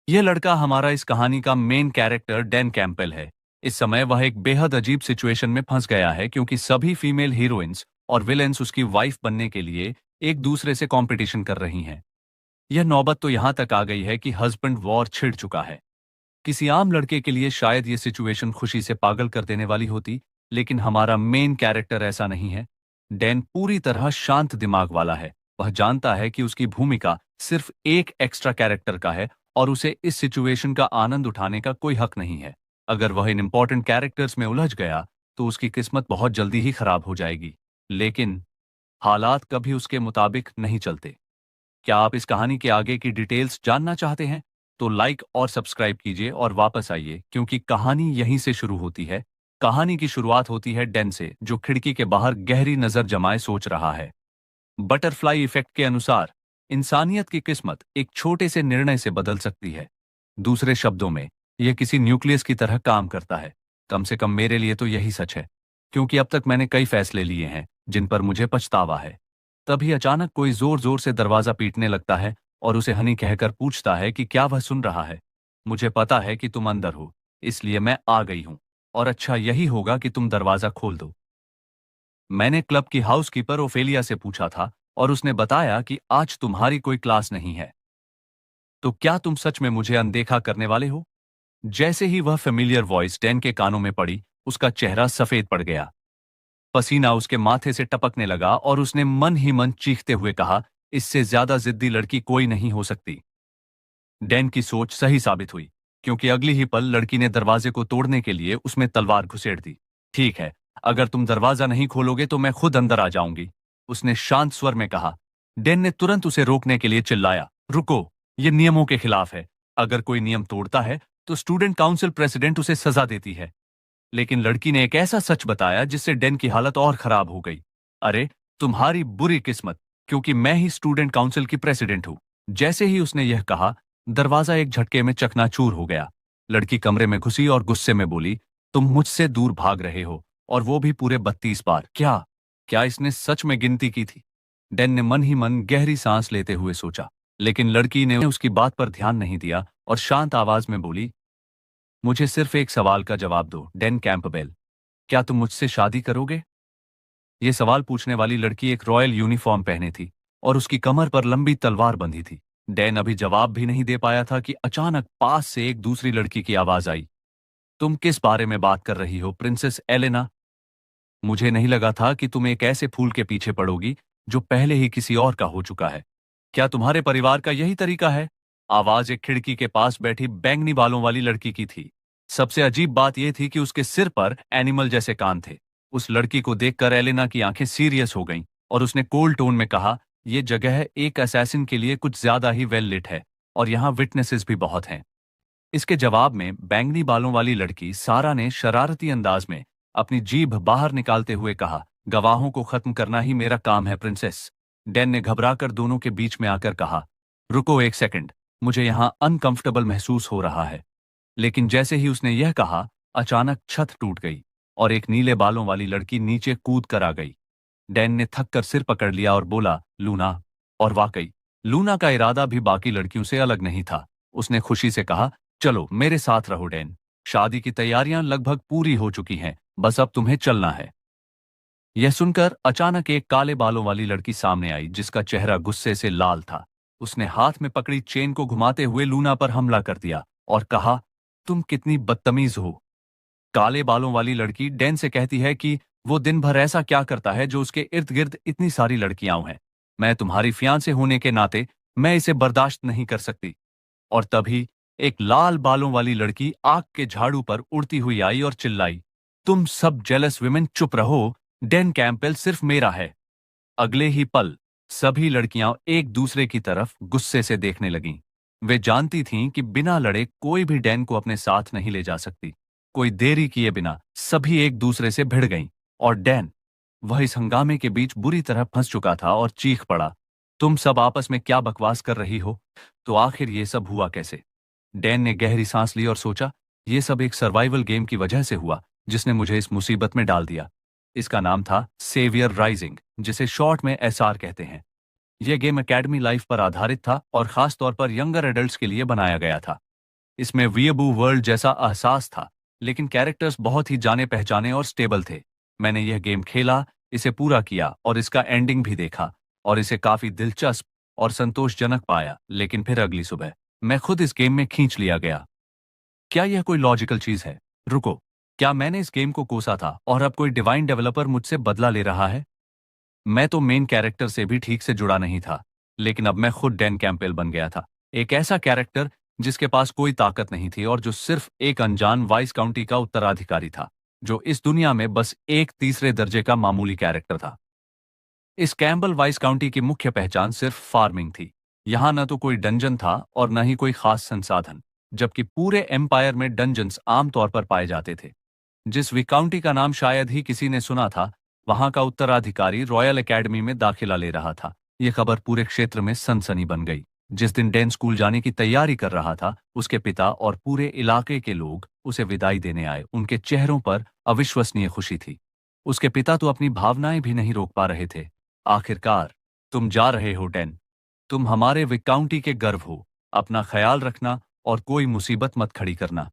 यह लड़का हमारा इस कहानी का मेन कैरेक्टर डैन कैंपबेल है। इस समय वह एक बेहद अजीब सिचुएशन में फंस गया है क्योंकि सभी फीमेल हीरोइंस और विलेंस उसकी वाइफ बनने के लिए एक दूसरे से कंपटीशन कर रही हैं। यह नौबत तो यहां तक आ गई है कि हस्बैंड वॉर छिड़ चुका है। किसी आम लड़के के लिए शायद यह सिचुएशन खुशी से पागल कर देने वाली होती, लेकिन हमारा मेन कैरेक्टर ऐसा नहीं है। डैन पूरी तरह शांत दिमाग वाला है। वह जानता है कि उसकी भूमिका सिर्फ एक एक्स्ट्रा कैरेक्टर का है और उसे इस सिचुएशन का आनंद उठाने का कोई हक नहीं है। अगर वह इन इंपॉर्टेंट कैरेक्टर्स में उलझ गया तो उसकी किस्मत बहुत जल्दी ही खराब हो जाएगी। लेकिन हालात कभी उसके मुताबिक नहीं चलते। क्या आप इस कहानी के आगे की डिटेल्स जानना चाहते हैं? तो लाइक और सब्सक्राइब कीजिए और वापस आइए क्योंकि कहानी यहीं से शुरू होती है। कहानी की शुरुआत होती है डैन से, जो खिड़की के बाहर गहरी नजर जमाए सोच रहा है। बटरफ्लाई इफेक्ट के अनुसार इंसानियत की किस्मत एक छोटे से निर्णय से बदल सकती है। दूसरे शब्दों में, यह किसी न्यूक्लियस की तरह काम करता है। कम से कम मेरे लिए तो यही सच है, क्योंकि अब तक मैंने कई फैसले लिए हैं जिन पर मुझे पछतावा है। तभी अचानक कोई जोर जोर से दरवाजा पीटने लगता है और उसे हनी कहकर पूछता है कि क्या वह सुन रहा है। मुझे पता है कि तुम अंदर हो, इसलिए मैं आ गई हूं, और अच्छा यही होगा कि तुम दरवाजा खोल दो। मैंने क्लब की हाउसकीपर ओफेलिया से पूछा था और उसने बताया कि आज तुम्हारी कोई क्लास नहीं है। तो क्या तुम सच में मुझे अनदेखा करने वाले हो? जैसे ही वह फेमिलियर वॉइस डैन के कानों में पड़ी, उसका चेहरा सफेद पड़ गया। पसीना उसके माथे से टपकने लगा और उसने मन ही मन चीखते हुए कहा, इससे ज्यादा जिद्दी लड़की कोई नहीं हो सकती। डैन की सोच सही साबित हुई, क्योंकि अगली ही पल लड़की ने दरवाजे को तोड़ने के लिए उसमें तलवार घुसेड़ दी। ठीक है, अगर तुम दरवाजा नहीं खोलोगे तो मैं खुद अंदर आ जाऊंगी, उसने शांत स्वर में कहा। डैन ने तुरंत उसे रोकने के लिए चिल्लाया, रुको, ये नियमों के खिलाफ है। अगर कोई नियम तोड़ता है तो स्टूडेंट काउंसिल प्रेसिडेंट उसे सजा देती है। लेकिन लड़की ने एक ऐसा सच बताया जिससे डैन की हालत और खराब हो गई। अरे, तुम्हारी बुरी किस्मत, क्योंकि मैं ही स्टूडेंट काउंसिल की प्रेसिडेंट हूं। जैसे ही उसने यह कहा, दरवाजा एक झटके में चकनाचूर हो गया। लड़की कमरे में घुसी और गुस्से में बोली, तुम मुझसे दूर भाग रहे हो, और वो भी पूरे 32 बार। क्या क्या इसने सच में गिनती की थी? डैन ने मन ही मन गहरी सांस लेते हुए सोचा, लेकिन लड़की ने उसकी बात पर ध्यान नहीं दिया और शांत आवाज में बोली, मुझे सिर्फ एक सवाल का जवाब दो, डैन कैंपबेल। क्या तुम मुझसे शादी करोगे? यह सवाल पूछने वाली लड़की एक रॉयल यूनिफॉर्म पहने थी और उसकी कमर पर लंबी तलवार बंधी थी। डैन अभी जवाब भी नहीं दे पाया था कि अचानक पास से एक दूसरी लड़की की आवाज आई, तुम किस बारे में बात कर रही हो, प्रिंसेस एलेना? मुझे नहीं लगा था कि तुम एक ऐसे फूल के पीछे पड़ोगी जो पहले ही किसी और का हो चुका है। क्या तुम्हारे परिवार का यही तरीका है? आवाज एक खिड़की के पास बैठी बैंगनी बालों वाली लड़की की थी। सबसे अजीब बात यह थी कि उसके सिर पर एनिमल जैसे कान थे। उस लड़की को देखकर एलेना की आंखें सीरियस हो गईं और उसने कोल्ड टोन में कहा, यह जगह एक असैसिन के लिए कुछ ज्यादा ही वेल लिट है और यहाँ विटनेसेस भी बहुत हैं। इसके जवाब में बैंगनी बालों वाली लड़की सारा ने शरारती अंदाज में अपनी जीभ बाहर निकालते हुए कहा, गवाहों को खत्म करना ही मेरा काम है, प्रिंसेस। डैन ने घबराकर दोनों के बीच में आकर कहा, रुको एक सेकंड, मुझे यहां अनकंफर्टेबल महसूस हो रहा है। लेकिन जैसे ही उसने यह कहा, अचानक छत टूट गई और एक नीले बालों वाली लड़की नीचे कूद कर आ गई। डैन ने थक कर सिर पकड़ लिया और बोला, लूना। और वाकई, लूना का इरादा भी बाकी लड़कियों से अलग नहीं था। उसने खुशी से कहा, चलो मेरे साथ रहो डैन, शादी की तैयारियां लगभग पूरी हो चुकी हैं, बस अब तुम्हें चलना है। यह सुनकर अचानक एक काले बालों वाली लड़की सामने आई जिसका चेहरा गुस्से से लाल था। उसने हाथ में पकड़ी चेन को घुमाते हुए लूना पर हमला कर दिया और कहा, तुम कितनी बदतमीज हो। काले बालों वाली लड़की डैन से कहती है कि वो दिन भर ऐसा क्या करता है जो उसके इर्द गिर्द इतनी सारी लड़कियां हैं। मैं तुम्हारी फियांसे होने के नाते मैं इसे बर्दाश्त नहीं कर सकती। और तभी एक लाल बालों वाली लड़की आग के झाड़ू पर उड़ती हुई आई और चिल्लाई, तुम सब जेलस विमेन चुप रहो, डैन कैंपबेल सिर्फ मेरा है। अगले ही पल सभी लड़कियां एक दूसरे की तरफ गुस्से से देखने लगीं। वे जानती थीं कि बिना लड़े कोई भी डैन को अपने साथ नहीं ले जा सकती। कोई देरी किए बिना सभी एक दूसरे से भिड़ गईं और डैन, वह इस हंगामे के बीच बुरी तरह फंस चुका था और चीख पड़ा, तुम सब आपस में क्या बकवास कर रही हो? तो आखिर ये सब हुआ कैसे? डैन ने गहरी सांस ली और सोचा, यह सब एक सर्वाइवल गेम की वजह से हुआ जिसने मुझे इस मुसीबत में डाल दिया। इसका नाम था सेवियर राइजिंग, जिसे शॉर्ट में एसआर कहते हैं। यह गेम एकेडमी लाइफ पर आधारित था और खास तौर पर यंगर एडल्ट्स के लिए बनाया गया था। इसमें वीएबू वर्ल्ड जैसा एहसास था, लेकिन कैरेक्टर्स बहुत ही जाने पहचाने और स्टेबल थे। मैंने यह गेम खेला, इसे पूरा किया और इसका एंडिंग भी देखा, और इसे काफी दिलचस्प और संतोषजनक पाया। लेकिन फिर अगली सुबह मैं खुद इस गेम में खींच लिया गया। क्या यह कोई लॉजिकल चीज है? रुको, क्या मैंने इस गेम को कोसा था और अब कोई डिवाइन डेवलपर मुझसे बदला ले रहा है? मैं तो मेन कैरेक्टर से भी ठीक से जुड़ा नहीं था, लेकिन अब मैं खुद डैन कैंपेल बन गया था। एक ऐसा कैरेक्टर जिसके पास कोई ताकत नहीं थी और जो सिर्फ एक अनजान वाइस काउंटी का उत्तराधिकारी था, जो इस दुनिया में बस एक तीसरे दर्जे का मामूली कैरेक्टर था। इस कैम्बल वाइस काउंटी की मुख्य पहचान सिर्फ फार्मिंग थी। यहां न तो कोई डंजन था और न ही कोई खास संसाधन, जबकि पूरे एम्पायर में डंजन्स आमतौर पर पाए जाते थे। जिस विकाउंटी का नाम शायद ही किसी ने सुना था, वहां का उत्तराधिकारी रॉयल एकेडमी में दाखिला ले रहा था। यह खबर पूरे क्षेत्र में सनसनी बन गई। जिस दिन डैन स्कूल जाने की तैयारी कर रहा था, उसके पिता और पूरे इलाके के लोग उसे विदाई देने आए। उनके चेहरों पर अविश्वसनीय खुशी थी। उसके पिता तो अपनी भावनाएं भी नहीं रोक पा रहे थे। आखिरकार, तुम जा रहे हो डैन। तुम हमारे विकाउंटी के गर्व हो। अपना ख्याल रखना और कोई मुसीबत मत खड़ी करना।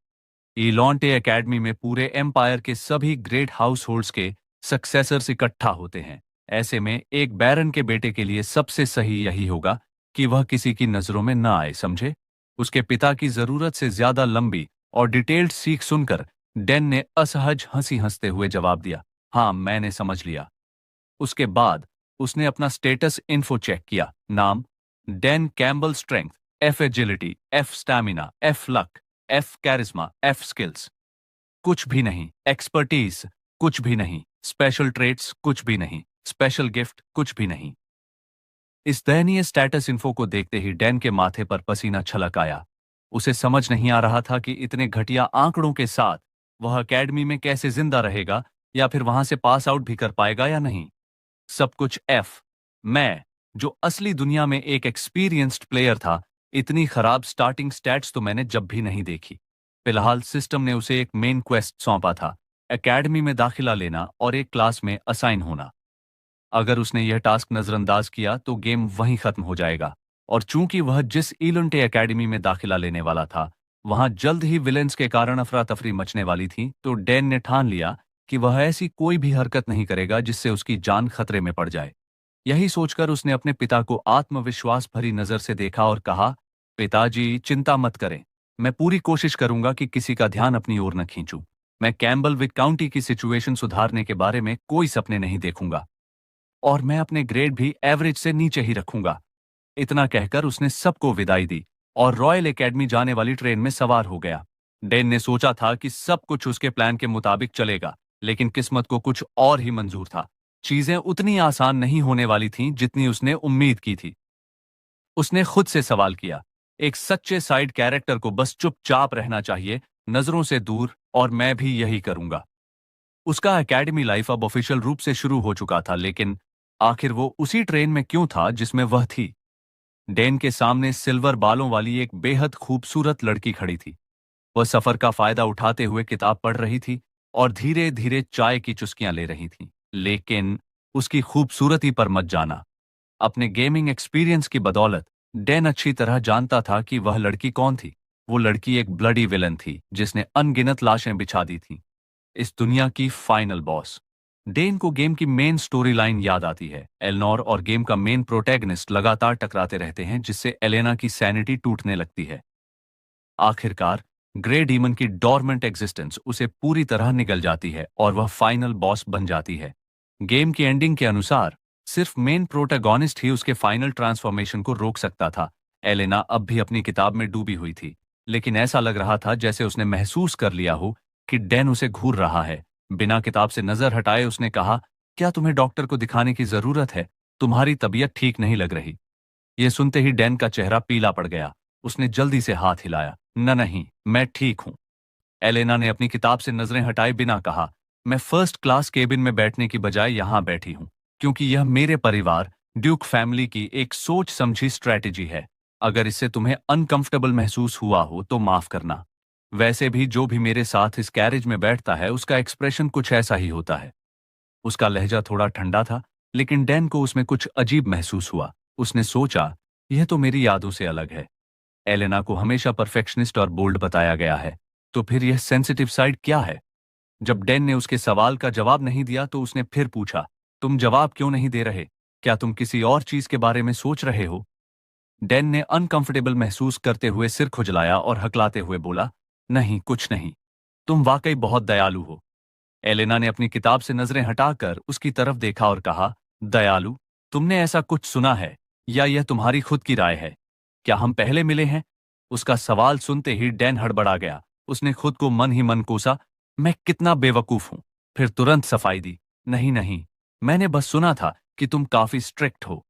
ईलॉन्टे एकेडमी में पूरे एम्पायर के सभी ग्रेट हाउस होल्ड्स के सक्सेसर्स इकट्ठा होते हैं। ऐसे में एक बैरन के बेटे के लिए सबसे सही यही होगा कि वह किसी की नजरों में ना आए, समझे? उसके पिता की जरूरत से ज्यादा लंबी और डिटेल्ड सीख सुनकर डैन ने असहज हंसी हंसते हुए जवाब दिया, हाँ, मैंने समझ लिया। उसके बाद उसने अपना स्टेटस इन्फो चेक किया। नाम Dan Campbell, strength F, agility F, stamina F, luck F, charisma F, skills कुछ भी नहीं, एक्सपर्टीज कुछ भी नहीं, स्पेशल ट्रेट्स कुछ भी नहीं, स्पेशल गिफ्ट कुछ भी नहीं। इस दयनीय स्टेटस इन्फो को देखते ही डैन के माथे पर पसीना छलक आया। उसे समझ नहीं आ रहा था कि इतने घटिया आंकड़ों के साथ वह एकेडमी में कैसे जिंदा रहेगा, या फिर वहां से पास आउट भी कर पाएगा या नहीं। सब कुछ एफ। मैं, जो असली दुनिया में एक एक्सपीरियंस्ड प्लेयर था, इतनी खराब स्टार्टिंग स्टैट्स तो मैंने जब भी नहीं देखी। फिलहाल सिस्टम ने उसे एक मेन क्वेस्ट सौंपा था, एकेडमी में दाखिला लेना और एक क्लास में असाइन होना। अगर उसने यह टास्क नजरअंदाज किया तो गेम वहीं खत्म हो जाएगा। और चूंकि वह जिस ईलंटे एकेडमी में दाखिला लेने वाला था, वहां जल्द ही विलेंस के कारण अफरा तफरी मचने वाली थी, तो डैन ने ठान लिया कि वह ऐसी कोई भी हरकत नहीं करेगा जिससे उसकी जान खतरे में पड़ जाए। यही सोचकर उसने अपने पिता को आत्मविश्वास भरी नजर से देखा और कहा, पिताजी, चिंता मत करें। मैं पूरी कोशिश करूंगा कि किसी का ध्यान अपनी ओर न खींचूं। मैं कैम्बल विक काउंटी की सिचुएशन सुधारने के बारे में कोई सपने नहीं देखूंगा, और मैं अपने ग्रेड भी एवरेज से नीचे ही रखूंगा। इतना कहकर उसने सबको विदाई दी और रॉयल एकेडमी जाने वाली ट्रेन में सवार हो गया। डैन ने सोचा था कि सब कुछ उसके प्लान के मुताबिक चलेगा, लेकिन किस्मत को कुछ और ही मंजूर था। चीजें उतनी आसान नहीं होने वाली थीं जितनी उसने उम्मीद की थी। उसने खुद से सवाल किया, एक सच्चे साइड कैरेक्टर को बस चुपचाप रहना चाहिए, नजरों से दूर, और मैं भी यही करूंगा। उसका एकेडमी लाइफ अब ऑफिशियल रूप से शुरू हो चुका था, लेकिन आखिर वो उसी ट्रेन में क्यों था जिसमें वह थी? डैन के सामने सिल्वर बालों वाली एक बेहद खूबसूरत लड़की खड़ी थी। वह सफर का फायदा उठाते हुए किताब पढ़ रही थी और धीरे धीरे चाय की चुस्कियां ले रही थी। लेकिन उसकी खूबसूरती पर मत जाना। अपने गेमिंग एक्सपीरियंस की बदौलत डैन अच्छी तरह जानता था कि वह लड़की कौन थी। वो लड़की एक ब्लडी विलन थी जिसने अनगिनत लाशें बिछा दी थीं। इस दुनिया की फाइनल बॉस। डेन को गेम की मेन स्टोरी लाइन याद आती है। एलनोर और गेम का मेन प्रोटैगनिस्ट लगातार टकराते रहते हैं, जिससे एलेना की सैनिटी टूटने लगती है। आखिरकार ग्रे डीमन की डॉर्मेंट एग्जिस्टेंस उसे पूरी तरह निगल जाती है और वह फाइनल बॉस बन जाती है। गेम की एंडिंग के अनुसार सिर्फ मेन प्रोटैगनिस्ट ही उसके फाइनल ट्रांसफॉर्मेशन को रोक सकता था। एलेना अब भी अपनी किताब में डूबी हुई थी, लेकिन ऐसा लग रहा था जैसे उसने महसूस कर लिया हो कि डैन उसे घूर रहा है। बिना किताब से नजर हटाए उसने कहा, क्या तुम्हें डॉक्टर को दिखाने की जरूरत है? तुम्हारी तबीयत ठीक नहीं लग रही। यह सुनते ही डैन का चेहरा पीला पड़ गया। उसने जल्दी से हाथ हिलाया, नहीं, मैं ठीक हूं। एलेना ने अपनी किताब से नजरें हटाए बिना कहा, मैं फर्स्ट क्लास केबिन में बैठने की बजाय यहां बैठी हूं, क्योंकि यह मेरे परिवार ड्यूक फैमिली की एक सोच समझी स्ट्रैटेजी है। अगर इससे तुम्हें अनकंफर्टेबल महसूस हुआ हो तो माफ करना। वैसे भी जो भी मेरे साथ इस कैरेज में बैठता है उसका एक्सप्रेशन कुछ ऐसा ही होता है। उसका लहजा थोड़ा ठंडा था, लेकिन डैन को उसमें कुछ अजीब महसूस हुआ। उसने सोचा, यह तो मेरी यादों से अलग है। एलेना को हमेशा परफेक्शनिस्ट और बोल्ड बताया गया है, तो फिर यह सेंसिटिव साइड क्या है? जब डैन ने उसके सवाल का जवाब नहीं दिया तो उसने फिर पूछा, तुम जवाब क्यों नहीं दे रहे? क्या तुम किसी और चीज के बारे में सोच रहे हो? डैन ने अनकंफर्टेबल महसूस करते हुए सिर खुजलाया और हकलाते हुए बोला, नहीं, कुछ नहीं। तुम वाकई बहुत दयालु हो। एलेना ने अपनी किताब से नजरें हटाकर उसकी तरफ देखा और कहा, दयालु? तुमने ऐसा कुछ सुना है, या यह तुम्हारी खुद की राय है? क्या हम पहले मिले हैं? उसका सवाल सुनते ही डैन हड़बड़ा गया। उसने खुद को मन ही मन कोसा, मैं कितना बेवकूफ हूं। फिर तुरंत सफाई दी, नहीं नहीं, मैंने बस सुना था कि तुम काफी स्ट्रिक्ट हो।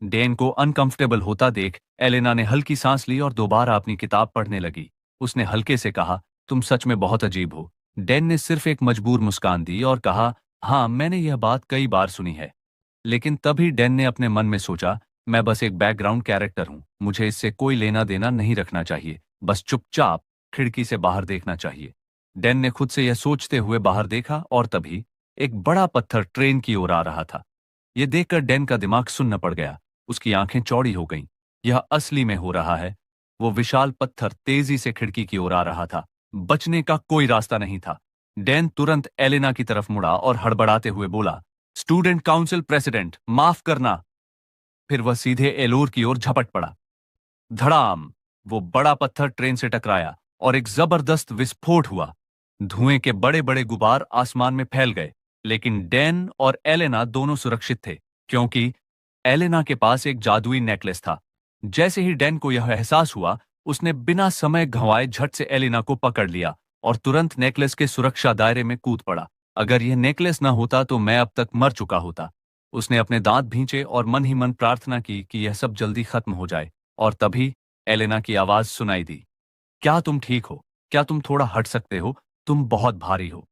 डैन को अनकंफर्टेबल होता देख एलेना ने हल्की सांस ली और दोबारा अपनी किताब पढ़ने लगी। उसने हल्के से कहा, तुम सच में बहुत अजीब हो। डैन ने सिर्फ एक मजबूर मुस्कान दी और कहा, हाँ, मैंने यह बात कई बार सुनी है। लेकिन तभी डैन ने अपने मन में सोचा, मैं बस एक बैकग्राउंड कैरेक्टर हूं, मुझे इससे कोई लेना देना नहीं रखना चाहिए, बस चुपचाप खिड़की से बाहर देखना चाहिए। डैन ने खुद से यह सोचते हुए बाहर देखा और तभी एक बड़ा पत्थर ट्रेन की ओर आ रहा था। यह देखकर डैन का दिमाग सुन्न पड़ गया। उसकी आंखें चौड़ी हो गईं। यह असली में हो रहा है। वो विशाल पत्थर तेजी से खिड़की की ओर आ रहा था। बचने का कोई रास्ता नहीं था। डैन तुरंत एलेना की तरफ मुड़ा और हड़बड़ाते हुए बोला, स्टूडेंट काउंसिल प्रेसिडेंट, माफ करना। फिर वह सीधे एलोर की ओर झपट पड़ा। धड़ाम! वो बड़ा पत्थर ट्रेन से टकराया और एक जबरदस्त विस्फोट हुआ। धुएं के बड़े बड़े गुबार आसमान में फैल गए, लेकिन डैन और एलेना दोनों सुरक्षित थे, क्योंकि एलेना के पास एक जादुई नेकलेस था। जैसे ही डैन को यह एहसास हुआ, उसने बिना समय गंवाए झट से एलेना को पकड़ लिया और तुरंत नेकलेस के सुरक्षा दायरे में कूद पड़ा। अगर यह नेकलेस न होता तो मैं अब तक मर चुका होता। उसने अपने दांत भींचे और मन ही मन प्रार्थना की कि यह सब जल्दी खत्म हो जाए। और तभी एलेना की आवाज सुनाई दी, क्या तुम ठीक हो? क्या तुम थोड़ा हट सकते हो? तुम बहुत भारी हो।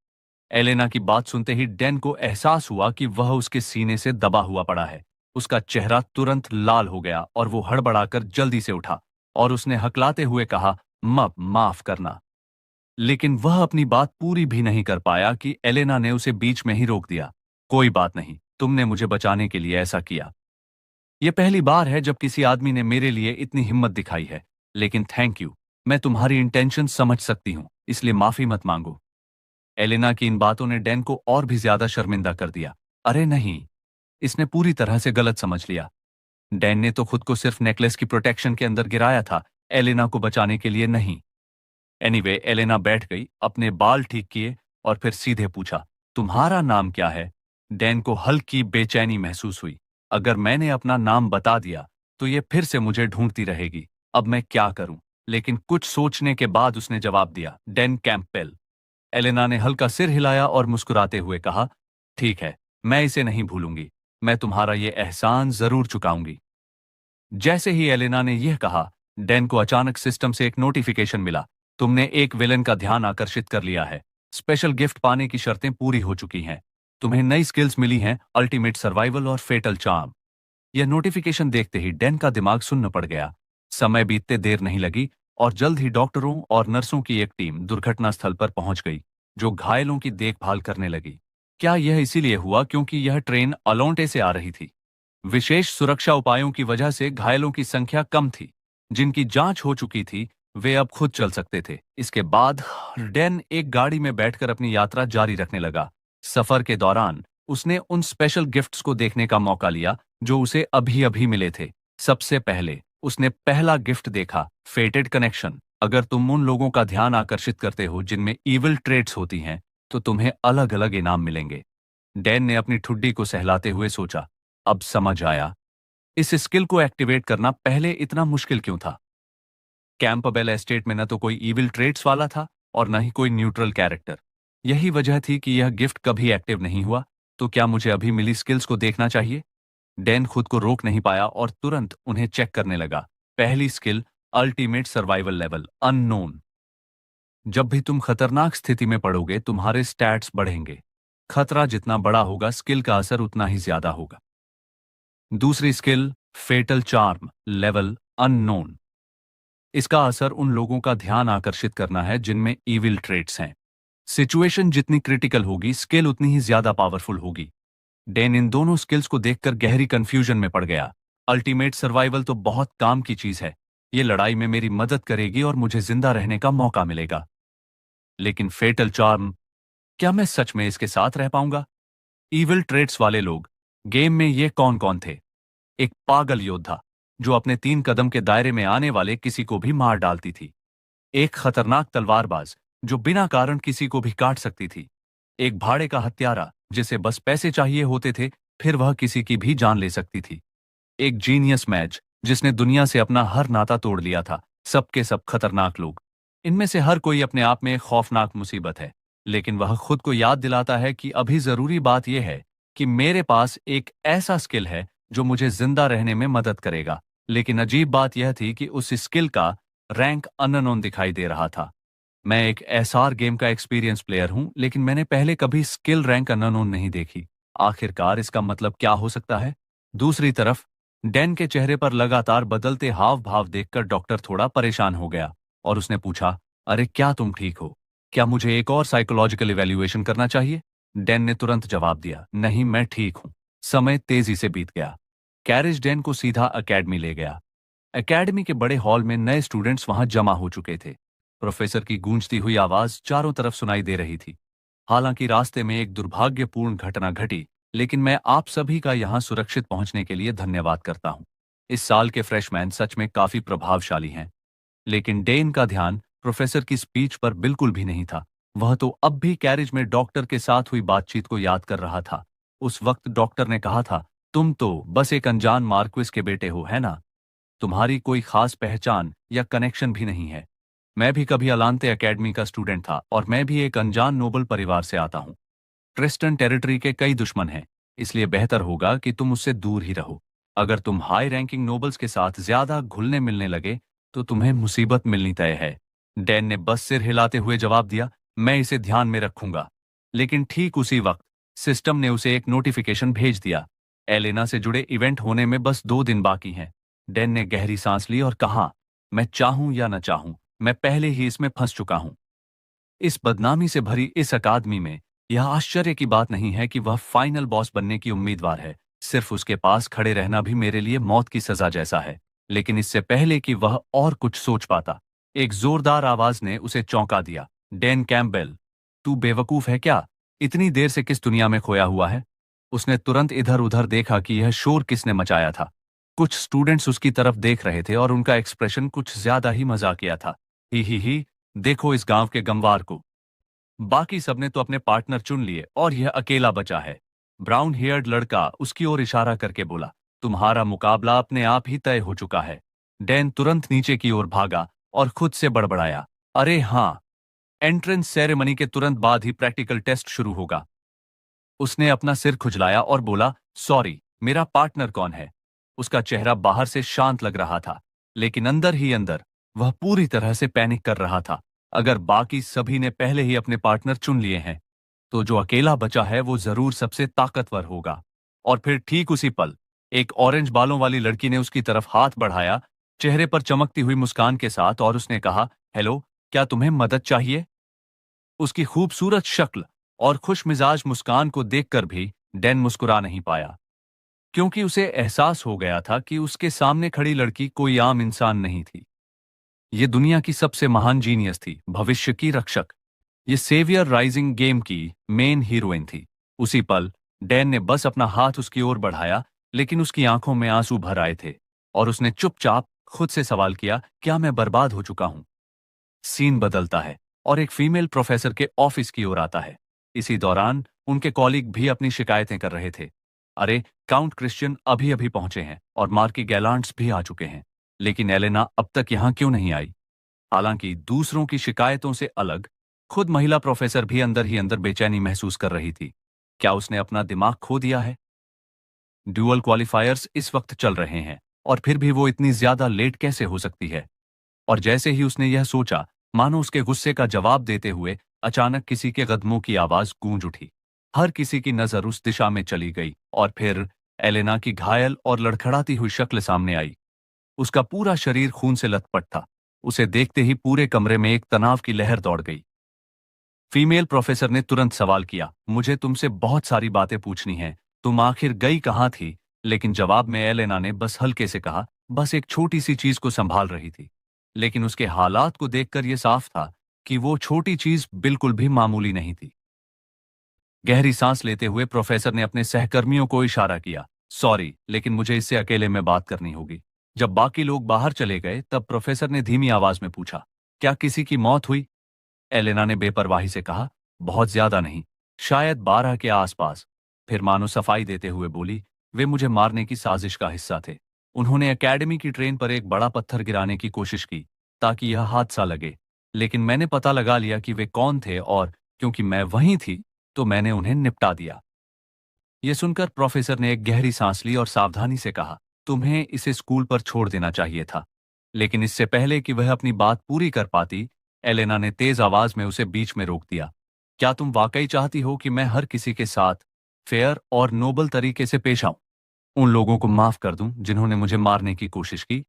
एलेना की बात सुनते ही डैन को एहसास हुआ कि वह उसके सीने से दबा हुआ पड़ा है। उसका चेहरा तुरंत लाल हो गया और वो हड़बड़ाकर जल्दी से उठा और उसने हकलाते हुए कहा, माफ करना। लेकिन वह अपनी बात पूरी भी नहीं कर पाया कि एलेना ने उसे बीच में ही रोक दिया। कोई बात नहीं, तुमने मुझे बचाने के लिए ऐसा किया। यह पहली बार है जब किसी आदमी ने मेरे लिए इतनी हिम्मत दिखाई है, लेकिन थैंक यू। मैं तुम्हारी इंटेंशन समझ सकती हूं, इसलिए माफी मत मांगो। एलेना की इन बातों ने डैन को और भी ज्यादा शर्मिंदा कर दिया। अरे नहीं, इसने पूरी तरह से गलत समझ लिया। डैन ने तो खुद को सिर्फ नेकलेस की प्रोटेक्शन के अंदर गिराया था, एलेना को बचाने के लिए नहीं। एनीवे, एलेना बैठ गई, अपने बाल ठीक किए और फिर सीधे पूछा, तुम्हारा नाम क्या है? डैन को हल्की बेचैनी महसूस हुई। अगर मैंने अपना नाम बता दिया तो ये फिर से मुझे ढूंढती रहेगी। अब मैं क्या करूं? लेकिन कुछ सोचने के बाद उसने जवाब दिया, डैन कैंपबेल। एलेना ने हल्का सिर हिलाया और मुस्कुराते हुए कहा, ठीक है, मैं इसे नहीं भूलूंगी। मैं तुम्हारा ये एहसान जरूर चुकाऊंगी। जैसे ही एलेना ने यह कहा, डैन को अचानक सिस्टम से एक नोटिफिकेशन मिला, तुमने एक विलन का ध्यान आकर्षित कर लिया है। स्पेशल गिफ्ट पाने की शर्तें पूरी हो चुकी हैं। तुम्हें नई स्किल्स मिली हैं, अल्टीमेट सर्वाइवल और फेटल चार्म। यह नोटिफिकेशन देखते ही डैन का दिमाग सुन्न पड़ गया। समय बीतते देर नहीं लगी और जल्द ही डॉक्टरों और नर्सों की एक टीम दुर्घटना स्थल पर पहुंच गई, जो घायलों की देखभाल करने लगी। क्या यह इसीलिए हुआ क्योंकि यह ट्रेन अलोंटे से आ रही थी? विशेष सुरक्षा उपायों की वजह से घायलों की संख्या कम थी। जिनकी जांच हो चुकी थी, वे अब खुद चल सकते थे। इसके बाद डैन एक गाड़ी में बैठकर अपनी यात्रा जारी रखने लगा। सफर के दौरान उसने उन स्पेशल गिफ्ट्स को देखने का मौका लिया जो उसे अभी अभी मिले थे। सबसे पहले उसने पहला गिफ्ट देखा, फेटेड कनेक्शन। अगर तुम उन लोगों का ध्यान आकर्षित करते हो जिनमें इविल ट्रेट्स होती हैं, तो तुम्हें अलग अलग इनाम मिलेंगे। डैन ने अपनी ठुड्डी को सहलाते हुए सोचा, अब समझ आया, इस स्किल को एक्टिवेट करना पहले इतना मुश्किल क्यों था। कैंपबेल एस्टेट में न तो कोई इविल ट्रेट्स वाला था और न ही कोई न्यूट्रल कैरेक्टर। यही वजह थी कि यह गिफ्ट कभी एक्टिव नहीं हुआ। तो क्या मुझे अभी मिली स्किल्स को देखना चाहिए? डैन खुद को रोक नहीं पाया और तुरंत उन्हें चेक करने लगा। पहली skill, ultimate survival level, unknown. जब भी तुम खतरनाक स्थिति में पड़ोगे, तुम्हारे स्टैट्स बढ़ेंगे। खतरा जितना बड़ा होगा, स्किल का असर उतना ही ज्यादा होगा। दूसरी skill, fatal charm, level unknown. इसका असर उन लोगों का ध्यान आकर्षित करना है जिनमें इविल ट्रेट्स हैं। सिचुएशन जितनी क्रिटिकल होगी, स्किल उतनी ही ज्यादा पावरफुल होगी। डैन इन दोनों स्किल्स को देखकर गहरी कंफ्यूजन में पड़ गया। अल्टीमेट सर्वाइवल तो बहुत काम की चीज है, ये लड़ाई में मेरी मदद करेगी और मुझे जिंदा रहने का मौका मिलेगा। लेकिन फेटल चार्म, क्या मैं सच में इसके साथ रह पाऊंगा? इविल ट्रेट्स वाले लोग, गेम में ये कौन कौन थे? एक पागल योद्धा जो अपने 3 कदम के दायरे में आने वाले किसी को भी मार डालती थी। एक खतरनाक तलवारबाज जो बिना कारण किसी को भी काट सकती थी। एक भाड़े का हत्यारा जिसे बस पैसे चाहिए होते थे, फिर वह किसी की भी जान ले सकती थी। एक जीनियस मैच जिसने दुनिया से अपना हर नाता तोड़ लिया था। सबके सब खतरनाक लोग। इनमें से हर कोई अपने आप में एक खौफनाक मुसीबत है, लेकिन वह खुद को याद दिलाता है कि अभी जरूरी बात यह है कि मेरे पास एक ऐसा स्किल है जो मुझे जिंदा रहने में मदद करेगा। लेकिन अजीब बात यह थी कि उस स्किल का रैंक अननोन दिखाई दे रहा था। मैं एक एसआर गेम का एक्सपीरियंस प्लेयर हूं, लेकिन मैंने पहले कभी स्किल रैंक अननोन नहीं देखी। आखिरकार इसका मतलब क्या हो सकता है? दूसरी तरफ डैन के चेहरे पर लगातार बदलते हाव भाव देखकर डॉक्टर थोड़ा परेशान हो गया और उसने पूछा, अरे क्या तुम ठीक हो? क्या मुझे एक और साइकोलॉजिकल इवैल्यूएशन करना चाहिए? डैन ने तुरंत जवाब दिया, नहीं, मैं ठीक हूं। समय तेजी से बीत गया। कैरिज डैन को सीधा एकेडमी ले गया। एकेडमी के बड़े हॉल में नए स्टूडेंट्स वहां जमा हो चुके थे। प्रोफेसर की गूंजती हुई आवाज चारों तरफ सुनाई दे रही थी। हालांकि रास्ते में एक दुर्भाग्यपूर्ण घटना घटी, लेकिन मैं आप सभी का यहां सुरक्षित पहुंचने के लिए धन्यवाद करता हूं। इस साल के फ्रेशमैन सच में काफी प्रभावशाली हैं। लेकिन डेन का ध्यान प्रोफेसर की स्पीच पर बिल्कुल भी नहीं था। वह तो अब भी कैरिज में डॉक्टर के साथ हुई बातचीत को याद कर रहा था। उस वक्त डॉक्टर ने कहा था, तुम तो बस एक अनजान मार्क्विस के बेटे हो, है ना? तुम्हारी कोई खास पहचान या कनेक्शन भी नहीं है। मैं भी कभी अलांते एकेडमी का स्टूडेंट था और मैं भी एक अनजान नोबल परिवार से आता हूँ। ट्रिस्टन टेरिटरी के कई दुश्मन हैं, इसलिए बेहतर होगा कि तुम उससे दूर ही रहो। अगर तुम हाई रैंकिंग नोबल्स के साथ ज्यादा घुलने मिलने लगे तो तुम्हें मुसीबत मिलनी तय है। डैन ने बस सिर हिलाते हुए जवाब दिया, मैं इसे ध्यान में रखूंगा। लेकिन ठीक उसी वक्त सिस्टम ने उसे एक नोटिफिकेशन भेज दिया। एलेना से जुड़े इवेंट होने में बस 2 दिन बाकी हैं। डैन ने गहरी सांस ली और कहा, मैं चाहूं या न चाहूं, मैं पहले ही इसमें फंस चुका हूं। इस बदनामी से भरी इस अकादमी में यह आश्चर्य की बात नहीं है कि वह फाइनल बॉस बनने की उम्मीदवार है। सिर्फ उसके पास खड़े रहना भी मेरे लिए मौत की सजा जैसा है। लेकिन इससे पहले कि वह और कुछ सोच पाता, एक जोरदार आवाज ने उसे चौंका दिया, डैन कैम्पबेल, तू बेवकूफ है क्या? इतनी देर से किस दुनिया में खोया हुआ है? उसने तुरंत इधर उधर देखा कि यह शोर किसने मचाया था। कुछ स्टूडेंट्स उसकी तरफ देख रहे थे और उनका एक्सप्रेशन कुछ ज्यादा ही मजाकिया था। ही, देखो इस गांव के गंवार को। बाकी सबने तो अपने पार्टनर चुन लिए और यह अकेला बचा है। ब्राउन हेयर्ड लड़का उसकी ओर इशारा करके बोला, तुम्हारा मुकाबला अपने आप ही तय हो चुका है। डैन तुरंत नीचे की ओर भागा और खुद से बड़बड़ाया, अरे हाँ, एंट्रेंस सेरेमनी के तुरंत बाद ही प्रैक्टिकल टेस्ट शुरू होगा। उसने अपना सिर खुजलाया और बोला, सॉरी, मेरा पार्टनर कौन है? उसका चेहरा बाहर से शांत लग रहा था, लेकिन अंदर ही अंदर वह पूरी तरह से पैनिक कर रहा था। अगर बाकी सभी ने पहले ही अपने पार्टनर चुन लिए हैं, तो जो अकेला बचा है वो जरूर सबसे ताकतवर होगा। और फिर ठीक उसी पल एक ऑरेंज बालों वाली लड़की ने उसकी तरफ हाथ बढ़ाया, चेहरे पर चमकती हुई मुस्कान के साथ, और उसने कहा, हेलो, क्या तुम्हें मदद चाहिए? उसकी खूबसूरत शक्ल और खुशमिजाज मुस्कान को देखकर भी डैन मुस्कुरा नहीं पाया, क्योंकि उसे एहसास हो गया था कि उसके सामने खड़ी लड़की कोई आम इंसान नहीं थी। ये दुनिया की सबसे महान जीनियस थी, भविष्य की रक्षक। ये सेवियर राइजिंग गेम की मेन हीरोइन थी। उसी पल डैन ने बस अपना हाथ उसकी ओर बढ़ाया, लेकिन उसकी आंखों में आंसू भर आए थे और उसने चुपचाप खुद से सवाल किया, क्या मैं बर्बाद हो चुका हूं? सीन बदलता है और एक फीमेल प्रोफेसर के ऑफिस की ओर आता है। इसी दौरान उनके कॉलीग भी अपनी शिकायतें कर रहे थे। अरे, काउंट क्रिश्चियन अभी अभी पहुंचे हैं और मार्की गैलांट्स भी आ चुके हैं, लेकिन एलेना अब तक यहां क्यों नहीं आई? हालांकि दूसरों की शिकायतों से अलग खुद महिला प्रोफेसर भी अंदर ही अंदर बेचैनी महसूस कर रही थी। क्या उसने अपना दिमाग खो दिया है? ड्यूअल क्वालिफायर्स इस वक्त चल रहे हैं और फिर भी वो इतनी ज्यादा लेट कैसे हो सकती है? और जैसे ही उसने यह सोचा, मानो उसके गुस्से का जवाब देते हुए अचानक किसी के कदमों की आवाज गूंज उठी। हर किसी की नजर उस दिशा में चली गई और फिर एलेना की घायल और लड़खड़ाती हुई शक्ल सामने आई। उसका पूरा शरीर खून से लथपथ था। उसे देखते ही पूरे कमरे में एक तनाव की लहर दौड़ गई। फीमेल प्रोफेसर ने तुरंत सवाल किया, मुझे तुमसे बहुत सारी बातें पूछनी हैं, तुम आखिर गई कहाँ थी? लेकिन जवाब में एलेना ने बस हल्के से कहा, बस एक छोटी सी चीज को संभाल रही थी। लेकिन उसके हालात को देखकर यह साफ था कि वो छोटी चीज बिल्कुल भी मामूली नहीं थी। गहरी सांस लेते हुए प्रोफेसर ने अपने सहकर्मियों को इशारा किया, सॉरी, लेकिन मुझे इससे अकेले में बात करनी होगी। जब बाकी लोग बाहर चले गए तब प्रोफेसर ने धीमी आवाज में पूछा, क्या किसी की मौत हुई? एलेना ने बेपरवाही से कहा, बहुत ज्यादा नहीं, शायद 12 के आसपास। फिर मानो सफाई देते हुए बोली, वे मुझे मारने की साजिश का हिस्सा थे। उन्होंने एकेडमी की ट्रेन पर एक बड़ा पत्थर गिराने की कोशिश की ताकि यह हादसा लगे, लेकिन मैंने पता लगा लिया कि वे कौन थे और क्योंकि मैं वहीं थी तो मैंने उन्हें निपटा दिया। यह सुनकर प्रोफेसर ने एक गहरी सांस ली और सावधानी से कहा, तुम्हें इसे स्कूल पर छोड़ देना चाहिए था। लेकिन इससे पहले कि वह अपनी बात पूरी कर पाती, एलेना ने तेज आवाज में उसे बीच में रोक दिया। क्या तुम वाकई चाहती हो कि मैं हर किसी के साथ फेयर और नोबल तरीके से पेश आऊं? उन लोगों को माफ कर दूं जिन्होंने मुझे मारने की कोशिश की?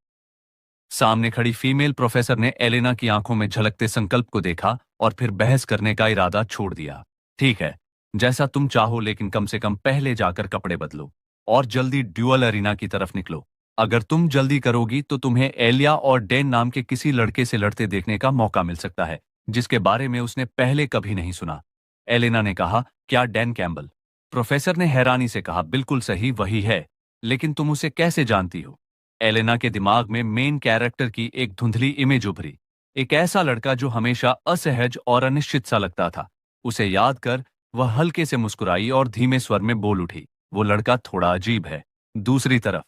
सामने खड़ी फीमेल प्रोफेसर ने एलेना की आंखों में झलकते संकल्प को देखा और फिर बहस करने का इरादा छोड़ दिया। ठीक है, जैसा तुम चाहो, लेकिन कम से कम पहले जाकर कपड़े बदलो और जल्दी ड्यूअल अरीना की तरफ निकलो। अगर तुम जल्दी करोगी तो तुम्हें एलिया और डैन नाम के किसी लड़के से लड़ते देखने का मौका मिल सकता है, जिसके बारे में उसने पहले कभी नहीं सुना। एलेना ने कहा, क्या डैन कैम्बल? प्रोफेसर ने हैरानी से कहा, बिल्कुल सही, वही है। लेकिन तुम उसे कैसे जानती हो? एलेना के दिमाग में मेन कैरेक्टर की एक धुंधली इमेज उभरी। एक ऐसा लड़का जो हमेशा असहज और अनिश्चित सा लगता था। उसे याद कर वह हल्के से मुस्कुराई और धीमे स्वर में बोल उठी, वो लड़का थोड़ा अजीब है। दूसरी तरफ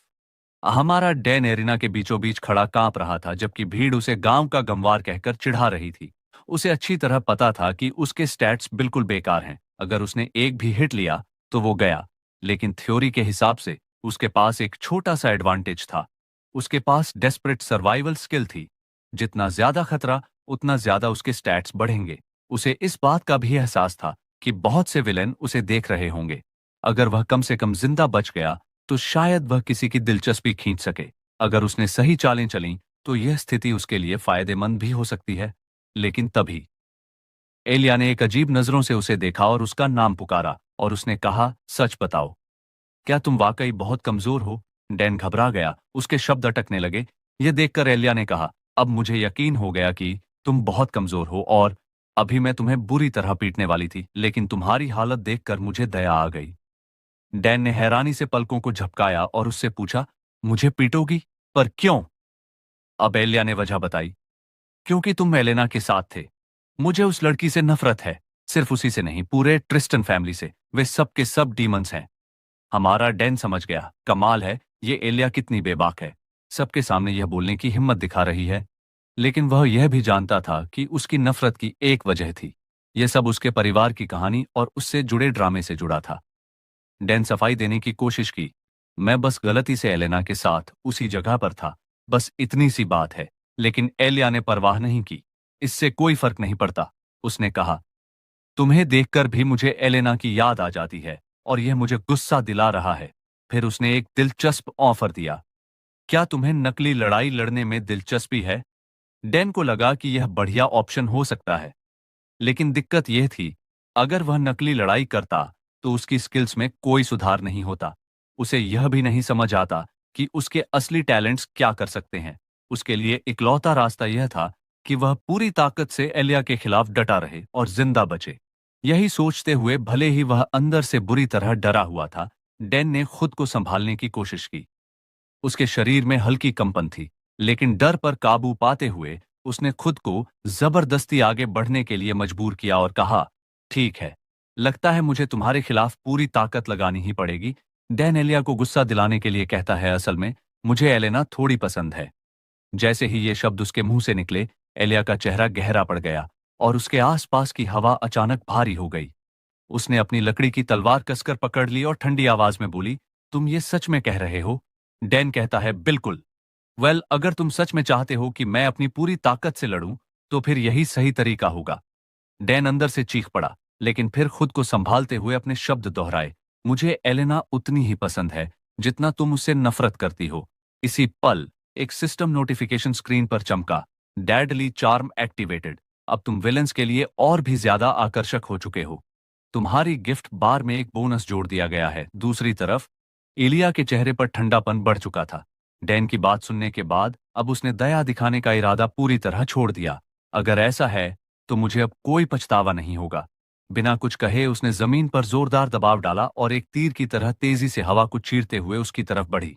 हमारा डैन एरिना के बीचों बीच खड़ा कांप रहा था, जबकि भीड़ उसे गांव का गंवार कहकर चिढ़ा रही थी। उसे अच्छी तरह पता था कि उसके स्टैट्स बिल्कुल बेकार हैं। अगर उसने एक भी हिट लिया तो वो गया। लेकिन थ्योरी के हिसाब से उसके पास एक छोटा सा एडवांटेज था। उसके पास डेस्परेट सर्वाइवल स्किल थी। जितना ज्यादा खतरा, उतना ज्यादा उसके स्टैट्स बढ़ेंगे। उसे इस बात का भी एहसास था कि बहुत से विलेन उसे देख रहे होंगे। अगर वह कम से कम जिंदा बच गया तो शायद वह किसी की दिलचस्पी खींच सके। अगर उसने सही चालें चलीं तो यह स्थिति उसके लिए फायदेमंद भी हो सकती है। लेकिन तभी एलिया ने एक अजीब नजरों से उसे देखा और उसका नाम पुकारा और उसने कहा, सच बताओ, क्या तुम वाकई बहुत कमजोर हो? डैन घबरा गया, उसके शब्द अटकने लगे। यह देखकर एलिया ने कहा, अब मुझे यकीन हो गया कि तुम बहुत कमजोर हो और अभी मैं तुम्हें बुरी तरह पीटने वाली थी, लेकिन तुम्हारी हालत देखकर मुझे दया आ गई। डैन ने हैरानी से पलकों को झपकाया और उससे पूछा, मुझे पीटोगी? पर क्यों? अब एलिया ने वजह बताई, क्योंकि तुम एलेना के साथ थे। मुझे उस लड़की से नफरत है, सिर्फ उसी से नहीं, पूरे ट्रिस्टन फैमिली से। वे सब के सब डीमंस हैं। हमारा डैन समझ गया। कमाल है, ये एलिया कितनी बेबाक है, सबके सामने यह बोलने की हिम्मत दिखा रही है। लेकिन वह यह भी जानता था कि उसकी नफरत की एक वजह थी। यह सब उसके परिवार की कहानी और उससे जुड़े ड्रामे से जुड़ा था। डैन सफाई देने की कोशिश की, मैं बस गलती से एलेना के साथ उसी जगह पर था, बस इतनी सी बात है। लेकिन एलिया ने परवाह नहीं की। इससे कोई फर्क नहीं पड़ता, उसने कहा। तुम्हें देखकर भी मुझे एलेना की याद आ जाती है और यह मुझे गुस्सा दिला रहा है। फिर उसने एक दिलचस्प ऑफर दिया, क्या तुम्हें नकली लड़ाई लड़ने में दिलचस्पी है? डैन को लगा कि यह बढ़िया ऑप्शन हो सकता है। लेकिन दिक्कत यह थी, अगर वह नकली लड़ाई करता तो उसकी स्किल्स में कोई सुधार नहीं होता। उसे यह भी नहीं समझ आता कि उसके असली टैलेंट्स क्या कर सकते हैं। उसके लिए इकलौता रास्ता यह था कि वह पूरी ताकत से एलिया के खिलाफ डटा रहे और जिंदा बचे। यही सोचते हुए, भले ही वह अंदर से बुरी तरह डरा हुआ था, डैन ने खुद को संभालने की कोशिश की। उसके शरीर में हल्की कंपन थी, लेकिन डर पर काबू पाते हुए उसने खुद को जबरदस्ती आगे बढ़ने के लिए मजबूर किया और कहा, ठीक है, लगता है मुझे तुम्हारे खिलाफ पूरी ताकत लगानी ही पड़ेगी। डैन एलिया को गुस्सा दिलाने के लिए कहता है, असल में मुझे एलेना थोड़ी पसंद है। जैसे ही ये शब्द उसके मुंह से निकले, एलिया का चेहरा गहरा पड़ गया और उसके आसपास की हवा अचानक भारी हो गई। उसने अपनी लकड़ी की तलवार कसकर पकड़ ली और ठंडी आवाज में बोली, तुम ये सच में कह रहे हो? डैन कहता है, बिल्कुल। वेल, अगर तुम सच में चाहते हो कि मैं अपनी पूरी ताकत से लड़ूं, तो फिर यही सही तरीका होगा। डैन अंदर से चीख पड़ा, लेकिन फिर खुद को संभालते हुए अपने शब्द दोहराए, मुझे एलेना उतनी ही पसंद है जितना तुम उससे नफरत करती हो। इसी पल एक सिस्टम नोटिफिकेशन स्क्रीन पर चमका, डैडली चार्म एक्टिवेटेड। अब तुम विलेंस के लिए और भी ज्यादा आकर्षक हो चुके हो। तुम्हारी गिफ्ट बार में एक बोनस जोड़ दिया गया है। दूसरी तरफ एलिया के चेहरे पर ठंडापन बढ़ चुका था। डैन की बात सुनने के बाद अब उसने दया दिखाने का इरादा पूरी तरह छोड़ दिया। अगर ऐसा है तो मुझे अब कोई पछतावा नहीं होगा। बिना कुछ कहे उसने जमीन पर जोरदार दबाव डाला और एक तीर की तरह तेजी से हवा को चीरते हुए उसकी तरफ बढ़ी।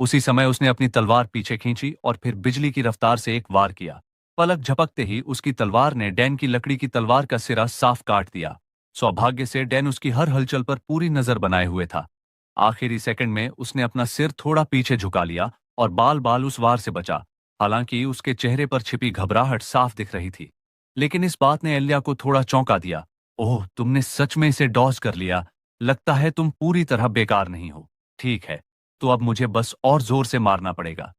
उसी समय उसने अपनी तलवार पीछे खींची और फिर बिजली की रफ्तार से एक वार किया। पलक झपकते ही उसकी तलवार ने डैन की लकड़ी की तलवार का सिरा साफ काट दिया। सौभाग्य से डैन उसकी हर हलचल पर पूरी नजर बनाए हुए था। आखिरी सेकंड में उसने अपना सिर थोड़ा पीछे झुका लिया और बाल बाल उस वार से बचा। हालांकि उसके चेहरे पर छिपी घबराहट साफ दिख रही थी। लेकिन इस बात ने एलिया को थोड़ा चौंका दिया। ओह, तुमने सच में इसे डॉज कर लिया। लगता है तुम पूरी तरह बेकार नहीं हो। ठीक है, तो अब मुझे बस और जोर से मारना पड़ेगा।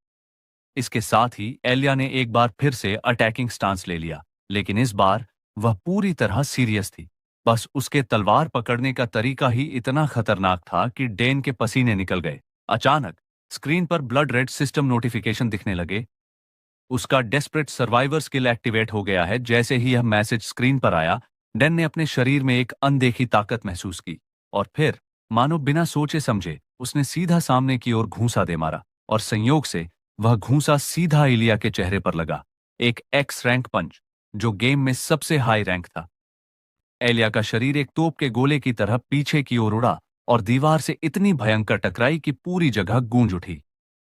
इसके साथ ही एलिया ने एक बार फिर से अटैकिंग स्टांस ले लिया, लेकिन इस बार वह पूरी तरह सीरियस थी। बस उसके तलवार पकड़ने का तरीका ही इतना खतरनाक था कि डेन के पसीने निकल गए। अचानक स्क्रीन पर ब्लड रेड सिस्टम नोटिफिकेशन दिखने लगे। उसका डेस्परेट सर्वाइवर स्किल एक्टिवेट हो गया है। जैसे ही यह मैसेज स्क्रीन पर आया, डेन ने अपने शरीर में एक अनदेखी ताकत महसूस की और फिर मानो बिना सोचे समझे उसने सीधा सामने की ओर घूंसा दे मारा और संयोग से वह घूंसा सीधा इलिया के चेहरे पर लगा। एक एक्स रैंक पंच, जो गेम में सबसे हाई रैंक था। एलिया का शरीर एक तोप के गोले की तरह पीछे की ओर उड़ा और दीवार से इतनी भयंकर टकराई कि पूरी जगह गूंज उठी।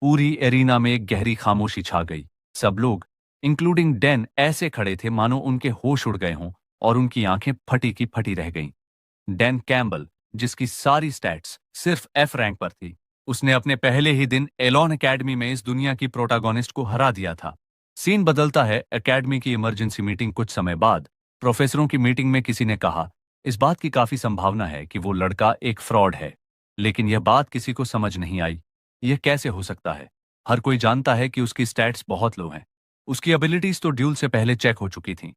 पूरी एरिना में एक गहरी खामोशी छा गई। सब लोग, इंक्लूडिंग डैन, ऐसे खड़े थे मानो उनके होश उड़ गए हों और उनकी आंखें फटी की फटी रह गईं। डैन कैम्बल, जिसकी सारी स्टैट्स सिर्फ एफ रैंक पर थी, उसने अपने पहले ही दिन एलॉन एकेडमी में इस दुनिया की प्रोटागोनिस्ट को हरा दिया था। सीन बदलता है एकेडमी की इमरजेंसी मीटिंग। कुछ समय बाद प्रोफेसरों की मीटिंग में किसी ने कहा, इस बात की काफी संभावना है कि वो लड़का एक फ्रॉड है। लेकिन यह बात किसी को समझ नहीं आई। यह कैसे हो सकता है? हर कोई जानता है कि उसकी स्टैट्स बहुत लो हैं। उसकी एबिलिटीज तो ड्यूल से पहले चेक हो चुकी थीं।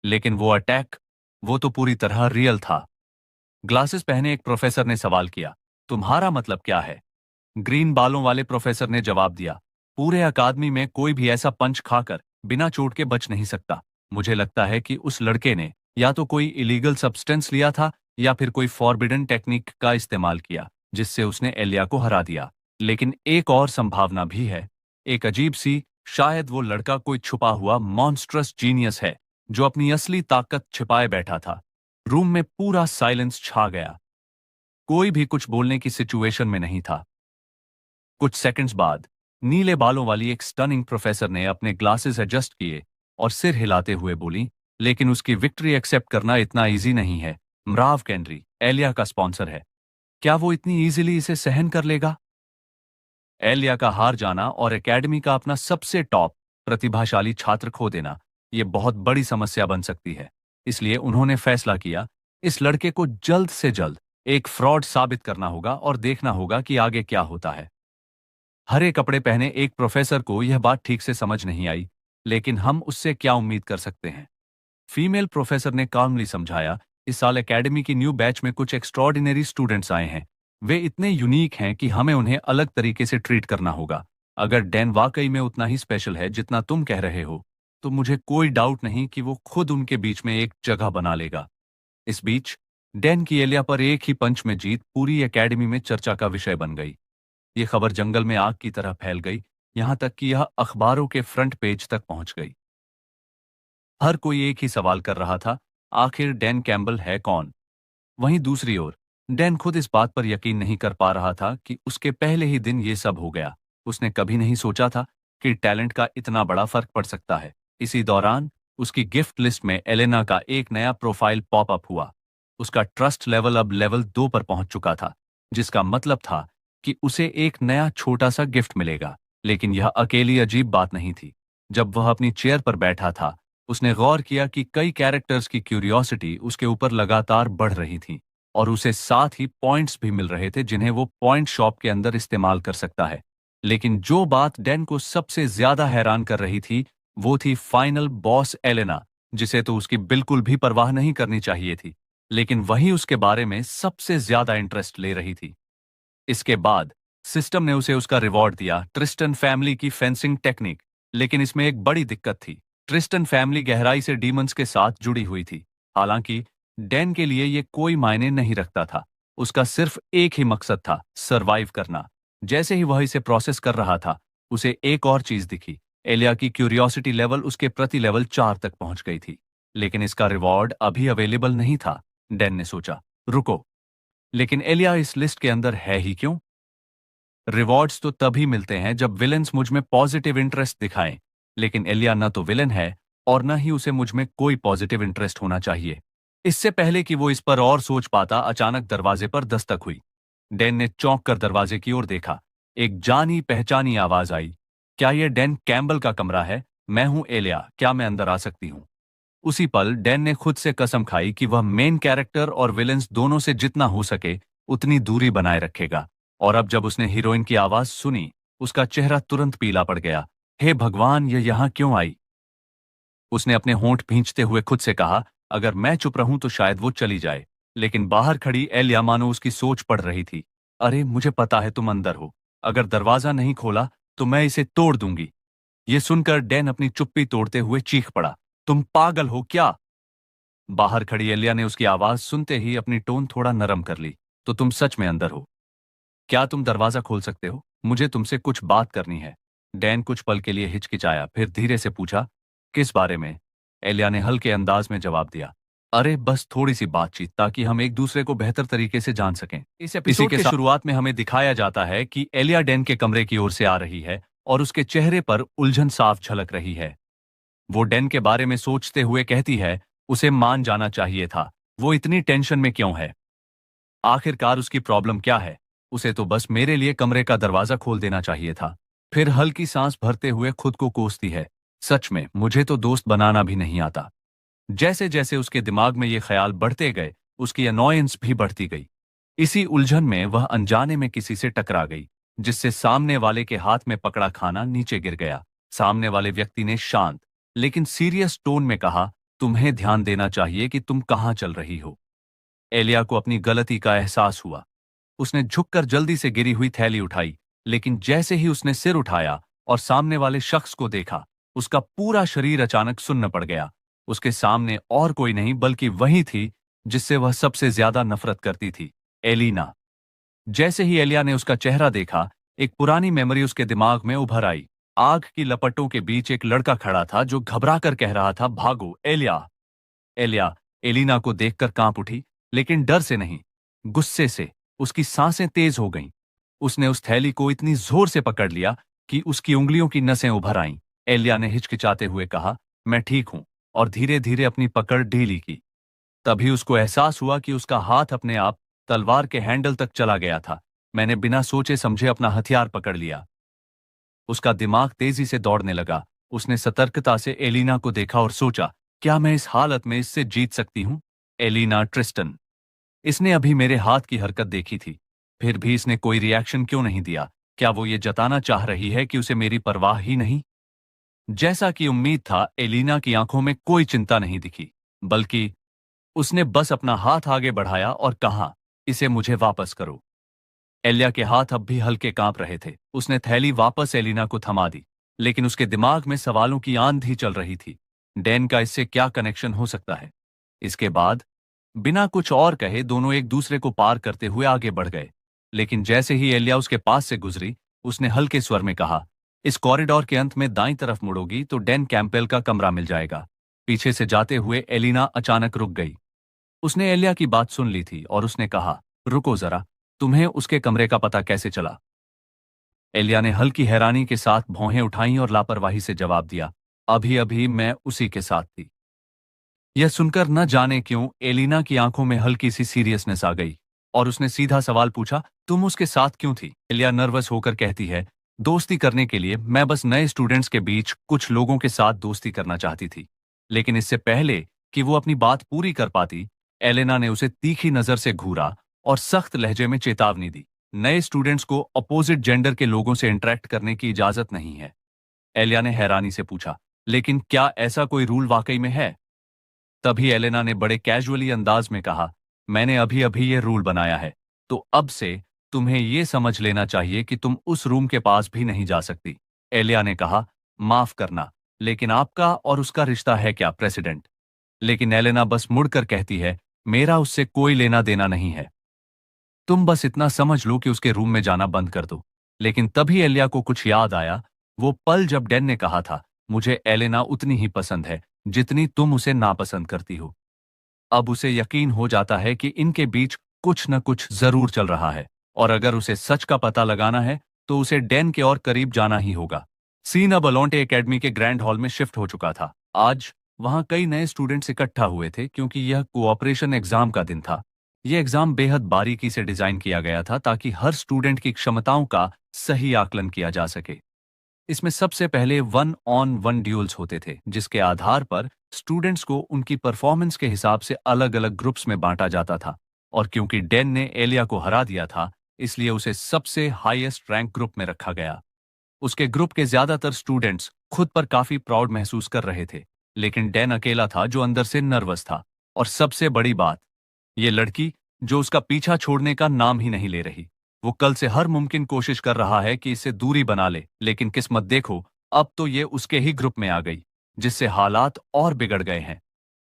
लेकिन वो अटैक, वो तो पूरी तरह रियल था। ग्लासेस पहने एक प्रोफेसर ने सवाल किया, तुम्हारा मतलब क्या है? ग्रीन बालों वाले प्रोफेसर ने जवाब दिया, पूरे अकादमी में कोई भी ऐसा पंच खाकर बिना चोट के बच नहीं सकता। मुझे लगता है कि उस लड़के ने या तो कोई इलीगल सब्सटेंस लिया था या फिर कोई फॉरबिडन टेक्निक का इस्तेमाल किया, जिससे उसने एलिया को हरा दिया। लेकिन एक और संभावना भी है, एक अजीब सी, शायद वो लड़का कोई छुपा हुआ मॉन्स्ट्रस जीनियस है जो अपनी असली ताकत छिपाए बैठा था। रूम में पूरा साइलेंस छा गया। कोई भी कुछ बोलने की सिचुएशन में नहीं था। कुछ सेकंड्स बाद नीले बालों वाली एक स्टनिंग प्रोफेसर ने अपने ग्लासेस एडजस्ट किए और सिर हिलाते हुए बोली, लेकिन उसकी विक्ट्री एक्सेप्ट करना इतना इजी नहीं है। मराव कैंड्री एलिया का स्पॉन्सर है। क्या वो इतनी इजीली इसे सहन कर लेगा? एलिया का हार जाना और एकेडमी का अपना सबसे टॉप प्रतिभाशाली छात्र खो देना, यह बहुत बड़ी समस्या बन सकती है। इसलिए उन्होंने फैसला किया, इस लड़के को जल्द से जल्द एक फ्रॉड साबित करना होगा और देखना होगा कि आगे क्या होता है। हरे कपड़े पहने एक प्रोफेसर को यह बात ठीक से समझ नहीं आई, लेकिन हम उससे क्या उम्मीद कर सकते हैं? फीमेल प्रोफेसर ने कामली समझाया, इस साल एकेडमी की न्यू बैच में कुछ एक्स्ट्रॉर्डिनरी स्टूडेंट्स आए हैं। वे इतने यूनिक हैं कि हमें उन्हें अलग तरीके से ट्रीट करना होगा। अगर डैन वाकई में उतना ही स्पेशल है जितना तुम कह रहे हो, तो मुझे कोई डाउट नहीं कि वो खुद उनके बीच में एक जगह बना लेगा। इस बीच डैन की एलिया पर एक ही पंच में जीत पूरी एकेडमी में चर्चा का विषय बन गई। ये खबर जंगल में आग की तरह फैल गई, यहां तक कि यह अखबारों के फ्रंट पेज तक पहुंच गई। हर कोई एक ही सवाल कर रहा था, आखिर डैन कैम्बल है कौन? वहीं दूसरी ओर डैन खुद इस बात पर यकीन नहीं कर पा रहा था कि उसके पहले ही दिन ये सब हो गया। उसने कभी नहीं सोचा था कि टैलेंट का इतना बड़ा फर्क पड़ सकता है। इसी दौरान उसकी गिफ्ट लिस्ट में एलेना का एक नया प्रोफाइल पॉपअप हुआ। उसका ट्रस्ट लेवल अब लेवल 2 पर पहुंच चुका था, जिसका मतलब था कि उसे एक नया छोटा सा गिफ्ट मिलेगा। लेकिन यह अकेली अजीब बात नहीं थी। जब वह अपनी चेयर पर बैठा था, उसने गौर किया कि कई कैरेक्टर्स की क्यूरियोसिटी उसके ऊपर लगातार बढ़ रही थी और उसे साथ ही पॉइंट्स भी मिल रहे थे जिन्हें वो पॉइंट शॉप के अंदर इस्तेमाल कर सकता है। लेकिन जो बात डैन को सबसे ज्यादा हैरान कर रही थी, वो थी फाइनल बॉस एलेना, जिसे तो उसकी बिल्कुल भी परवाह नहीं करनी चाहिए थी, लेकिन वही उसके बारे में सबसे ज्यादा इंटरेस्ट ले रही थी। इसके बाद सिस्टम ने उसे उसका रिवॉर्ड दिया, ट्रिस्टन फैमिली की फेंसिंग टेक्निक। लेकिन इसमें एक बड़ी दिक्कत थी। ट्रिस्टन फैमिली गहराई से डीमंस के साथ जुड़ी हुई थी। हालांकि डैन के लिए यह कोई मायने नहीं रखता था। उसका सिर्फ एक ही मकसद था, सरवाइव करना। जैसे ही वह इसे प्रोसेस कर रहा था, उसे एक और चीज दिखी। एलिया की क्यूरियोसिटी लेवल उसके प्रति लेवल 4 तक पहुंच गई थी, लेकिन इसका रिवॉर्ड अभी अवेलेबल नहीं था। डैन ने सोचा, रुको, लेकिन एलिया इस लिस्ट के अंदर है ही क्यों? रिवॉर्ड्स तो तभी मिलते हैं जब विलेंस मुझ में पॉजिटिव इंटरेस्ट दिखाएं, लेकिन एलिया न तो विलेन है और न ही उसे मुझ में कोई पॉजिटिव इंटरेस्ट होना चाहिए। इससे पहले कि वो इस पर और सोच पाता, अचानक दरवाजे पर दस्तक हुई। डैन ने चौंक कर दरवाजे की ओर देखा। एक जानी पहचानी आवाज आई, क्या यह डैन कैम्बल का कमरा है? मैं हूं एलिया, क्या मैं अंदर आ सकती हूं? उसी पल डैन ने खुद से कसम खाई कि वह मेन कैरेक्टर और विलेंस दोनों से जितना हो सके उतनी दूरी बनाए रखेगा। और अब जब उसने हीरोइन की आवाज सुनी, उसका चेहरा तुरंत पीला पड़ गया। हे भगवान, ये यहां क्यों आई? उसने अपने होंठ भींचते हुए खुद से कहा, अगर मैं चुप रहूं तो शायद वो चली जाए। लेकिन बाहर खड़ी एलिया मानो उसकी सोच पढ़ रही थी। अरे, मुझे पता है तुम अंदर हो। अगर दरवाजा नहीं खोला तो मैं इसे तोड़ दूंगी। ये सुनकर डैन अपनी चुप्पी तोड़ते हुए चीख पड़ा, तुम पागल हो क्या? बाहर खड़ी एलिया ने उसकी आवाज सुनते ही अपनी टोन थोड़ा नरम कर ली। तो तुम सच में अंदर हो? क्या तुम दरवाजा खोल सकते हो? मुझे तुमसे कुछ बात करनी है। डैन कुछ पल के लिए हिचकिचाया, फिर धीरे से पूछा, किस बारे में? एलिया ने हल्के अंदाज में जवाब दिया, अरे बस थोड़ी सी बातचीत, ताकि हम एक दूसरे को बेहतर तरीके से जान सकें। इस एपिसोड के शुरुआत में हमें दिखाया जाता है कि एलिया डैन के कमरे की ओर से आ रही है और उसके चेहरे पर उलझन साफ झलक रही है। वो डैन के बारे में सोचते हुए कहती है, उसे मान जाना चाहिए था। वो इतनी टेंशन में क्यों है? आखिरकार उसकी प्रॉब्लम क्या है? उसे तो बस मेरे लिए कमरे का दरवाजा खोल देना चाहिए था। फिर हल्की सांस भरते हुए खुद को कोसती है, सच में मुझे तो दोस्त बनाना भी नहीं आता। जैसे जैसे उसके दिमाग में ये ख्याल बढ़ते गए, उसकी अनॉयंस भी बढ़ती गई। इसी उलझन में वह अनजाने में किसी से टकरा गई, जिससे सामने वाले के हाथ में पकड़ा खाना नीचे गिर गया। सामने वाले व्यक्ति ने शांत लेकिन सीरियस टोन में कहा, तुम्हें ध्यान देना चाहिए कि तुम कहां चल रही हो। एलिया को अपनी गलती का एहसास हुआ। उसने झुककर जल्दी से गिरी हुई थैली उठाई, लेकिन जैसे ही उसने सिर उठाया और सामने वाले शख्स को देखा, उसका पूरा शरीर अचानक सुन्न पड़ गया। उसके सामने और कोई नहीं बल्कि वही थी जिससे वह सबसे ज्यादा नफरत करती थी, एलिना। जैसे ही एलिया ने उसका चेहरा देखा, एक पुरानी मेमोरी उसके दिमाग में उभर आई। आग की लपटों के बीच एक लड़का खड़ा था जो घबरा कर कह रहा था, भागो एलिया। एलिया एलिना को देखकर कांप उठी, लेकिन डर से नहीं, गुस्से से। उसकी सांसें तेज हो गईं। उसने उस थैली को इतनी जोर से पकड़ लिया कि उसकी उंगलियों की नसें उभर आईं। एलिया ने हिचकिचाते हुए कहा, मैं ठीक हूं, और धीरे धीरे अपनी पकड़ ढीली की। तभी उसको एहसास हुआ कि उसका हाथ अपने आप तलवार के हैंडल तक चला गया था। मैंने बिना सोचे समझे अपना हथियार पकड़ लिया। उसका दिमाग तेजी से दौड़ने लगा। उसने सतर्कता से एलिना को देखा और सोचा, क्या मैं इस हालत में इससे जीत सकती हूं? Elena Tristan. इसने अभी मेरे हाथ की हरकत देखी थी, फिर भी इसने कोई रिएक्शन क्यों नहीं दिया? क्या वो ये जताना चाह रही है कि उसे मेरी परवाह ही नहीं? जैसा कि उम्मीद था, एलिना की आंखों में कोई चिंता नहीं दिखी, बल्कि उसने बस अपना हाथ आगे बढ़ाया और कहा, इसे मुझे वापस करो। एलिया के हाथ अब भी हल्के कांप रहे थे। उसने थैली वापस एलिना को थमा दी, लेकिन उसके दिमाग में सवालों की आंधी चल रही थी। डैन का इससे क्या कनेक्शन हो सकता है? इसके बाद बिना कुछ और कहे दोनों एक दूसरे को पार करते हुए आगे बढ़ गए। लेकिन जैसे ही एलिया उसके पास से गुजरी, उसने हल्के स्वर में कहा, इस कॉरिडोर के अंत में दाईं तरफ मुड़ोगी तो डैन कैंपेल का कमरा मिल जाएगा। पीछे से जाते हुए एलिना अचानक रुक गई। उसने एलिया की बात सुन ली थी और उसने कहा, रुको जरा, तुम्हें उसके कमरे का पता कैसे चला? एलिया ने हल्की हैरानी के साथ भौहें उठाईं और लापरवाही से जवाब दिया, अभी अभी मैं उसी के साथ थी। यह सुनकर न जाने क्यों एलिना की आंखों में हल्की सी सीरियसनेस आ गई और उसने सीधा सवाल पूछा, तुम उसके साथ क्यों थी? एलिया नर्वस होकर कहती है, दोस्ती करने के लिए। मैं बस नए स्टूडेंट्स के बीच कुछ लोगों के साथ दोस्ती करना चाहती थी। लेकिन इससे पहले कि वो अपनी बात पूरी कर पाती, एलेना ने उसे तीखी नजर से घूरा और सख्त लहजे में चेतावनी दी, नए स्टूडेंट्स को अपोजिट जेंडर के लोगों से इंटरेक्ट करने की इजाजत नहीं है। एलिया ने हैरानी से पूछा, लेकिन क्या ऐसा कोई रूल वाकई में है? तभी एलेना ने बड़े कैजुअली अंदाज में कहा, मैंने अभी अभी ये रूल बनाया है, तो अब से तुम्हें ये समझ लेना चाहिए कि तुम उस रूम के पास भी नहीं जा सकती। एलिया ने कहा, माफ करना, लेकिन आपका और उसका रिश्ता है क्या, प्रेसिडेंट? लेकिन एलेना बस मुड़कर कहती है, मेरा उससे कोई लेना देना नहीं है। तुम बस इतना समझ लो कि उसके रूम में जाना बंद कर दो। लेकिन तभी एलिया को कुछ याद आया। वो पल जब डैन ने कहा था, मुझे एलेना उतनी ही पसंद है जितनी तुम उसे नापसंद करती हो। अब उसे यकीन हो जाता है कि इनके बीच कुछ न कुछ जरूर चल रहा है, और अगर उसे सच का पता लगाना है तो उसे डैन के और करीब जाना ही होगा। सीन अब अलोंटे एकेडमी के ग्रैंड हॉल में शिफ्ट हो चुका था। आज वहां कई नए स्टूडेंट्स इकट्ठा हुए थे क्योंकि यह कोऑपरेशन एग्जाम का दिन था। यह एग्जाम बेहद बारीकी से डिजाइन किया गया था ताकि हर स्टूडेंट की क्षमताओं का सही आकलन किया जा सके। इसमें सबसे पहले वन ऑन वन ड्यूल्स होते थे, जिसके आधार पर स्टूडेंट्स को उनकी परफॉर्मेंस के हिसाब से अलग अलग ग्रुप्स में बांटा जाता था। और क्योंकि डेन ने एलिया को हरा दिया था, इसलिए उसे सबसे हाईएस्ट रैंक ग्रुप में रखा गया। उसके ग्रुप के ज्यादातर स्टूडेंट्स खुद पर काफी प्राउड महसूस कर रहे थे, लेकिन डैन अकेला था जो अंदर से नर्वस था। और सबसे बड़ी बात, ये लड़की जो उसका पीछा छोड़ने का नाम ही नहीं ले रही। वो कल से हर मुमकिन कोशिश कर रहा है कि इससे दूरी बना ले, लेकिन किस्मत देखो, अब तो ये उसके ही ग्रुप में आ गई, जिससे हालात और बिगड़ गए हैं।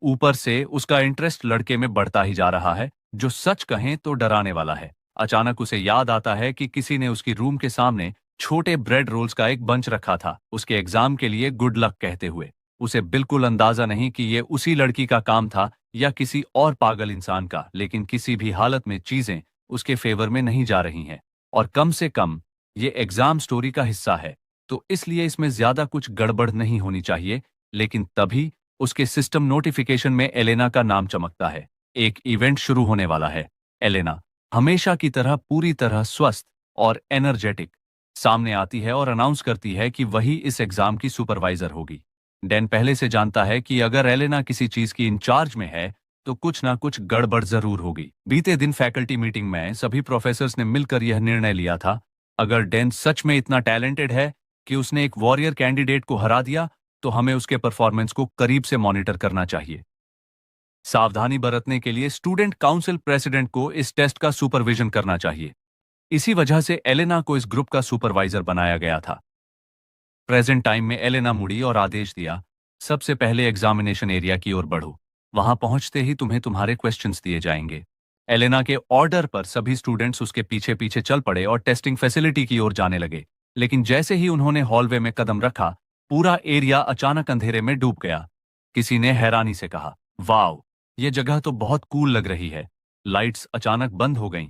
ऊपर से उसका इंटरेस्ट लड़के में बढ़ता ही जा रहा है, जो सच कहें तो डराने वाला है। अचानक उसे याद आता है कि किसी ने उसकी रूम के सामने छोटे ब्रेड रोल्स का एक बंच रखा था, उसके एग्जाम के लिए गुड लक कहते हुए। उसे बिल्कुल अंदाजा नहीं कि ये उसी लड़की का काम था या किसी और पागल इंसान का, लेकिन किसी भी हालत में चीजें उसके फेवर में नहीं जा रही हैं। और कम से कम ये एग्जाम स्टोरी का हिस्सा है, तो इसलिए इसमें ज्यादा कुछ गड़बड़ नहीं होनी चाहिए। लेकिन तभी उसके सिस्टम नोटिफिकेशन में एलेना का नाम चमकता है। एक इवेंट शुरू होने वाला है। एलेना हमेशा की तरह पूरी तरह स्वस्थ और एनर्जेटिक सामने आती है और अनाउंस करती है कि वही इस एग्जाम की सुपरवाइजर होगी। डैन पहले से जानता है कि अगर एलेना किसी चीज की इंचार्ज में है तो कुछ ना कुछ गड़बड़ जरूर होगी। बीते दिन फैकल्टी मीटिंग में सभी प्रोफेसर्स ने मिलकर यह निर्णय लिया था, अगर डैन सच में इतना टैलेंटेड है कि उसने एक वॉरियर कैंडिडेट को हरा दिया, तो हमें उसके परफॉर्मेंस को करीब से मॉनिटर करना चाहिए। सावधानी बरतने के लिए स्टूडेंट काउंसिल प्रेसिडेंट को इस टेस्ट का सुपरविजन करना चाहिए। इसी वजह से एलेना को इस ग्रुप का सुपरवाइजर बनाया गया था। प्रेजेंट टाइम में एलेना मुड़ी और आदेश दिया, सबसे पहले एग्जामिनेशन एरिया की ओर बढ़ो। वहां पहुंचते ही तुम्हें तुम्हारे क्वेश्चंस दिए जाएंगे। एलेना के ऑर्डर पर सभी स्टूडेंट्स उसके पीछे पीछे चल पड़े और टेस्टिंग फैसिलिटी की ओर जाने लगे। लेकिन जैसे ही उन्होंने हॉलवे में कदम रखा, पूरा एरिया अचानक अंधेरे में डूब गया। किसी ने हैरानी से कहा, वाओ, ये जगह तो बहुत कूल लग रही है। लाइट्स अचानक बंद हो गईं।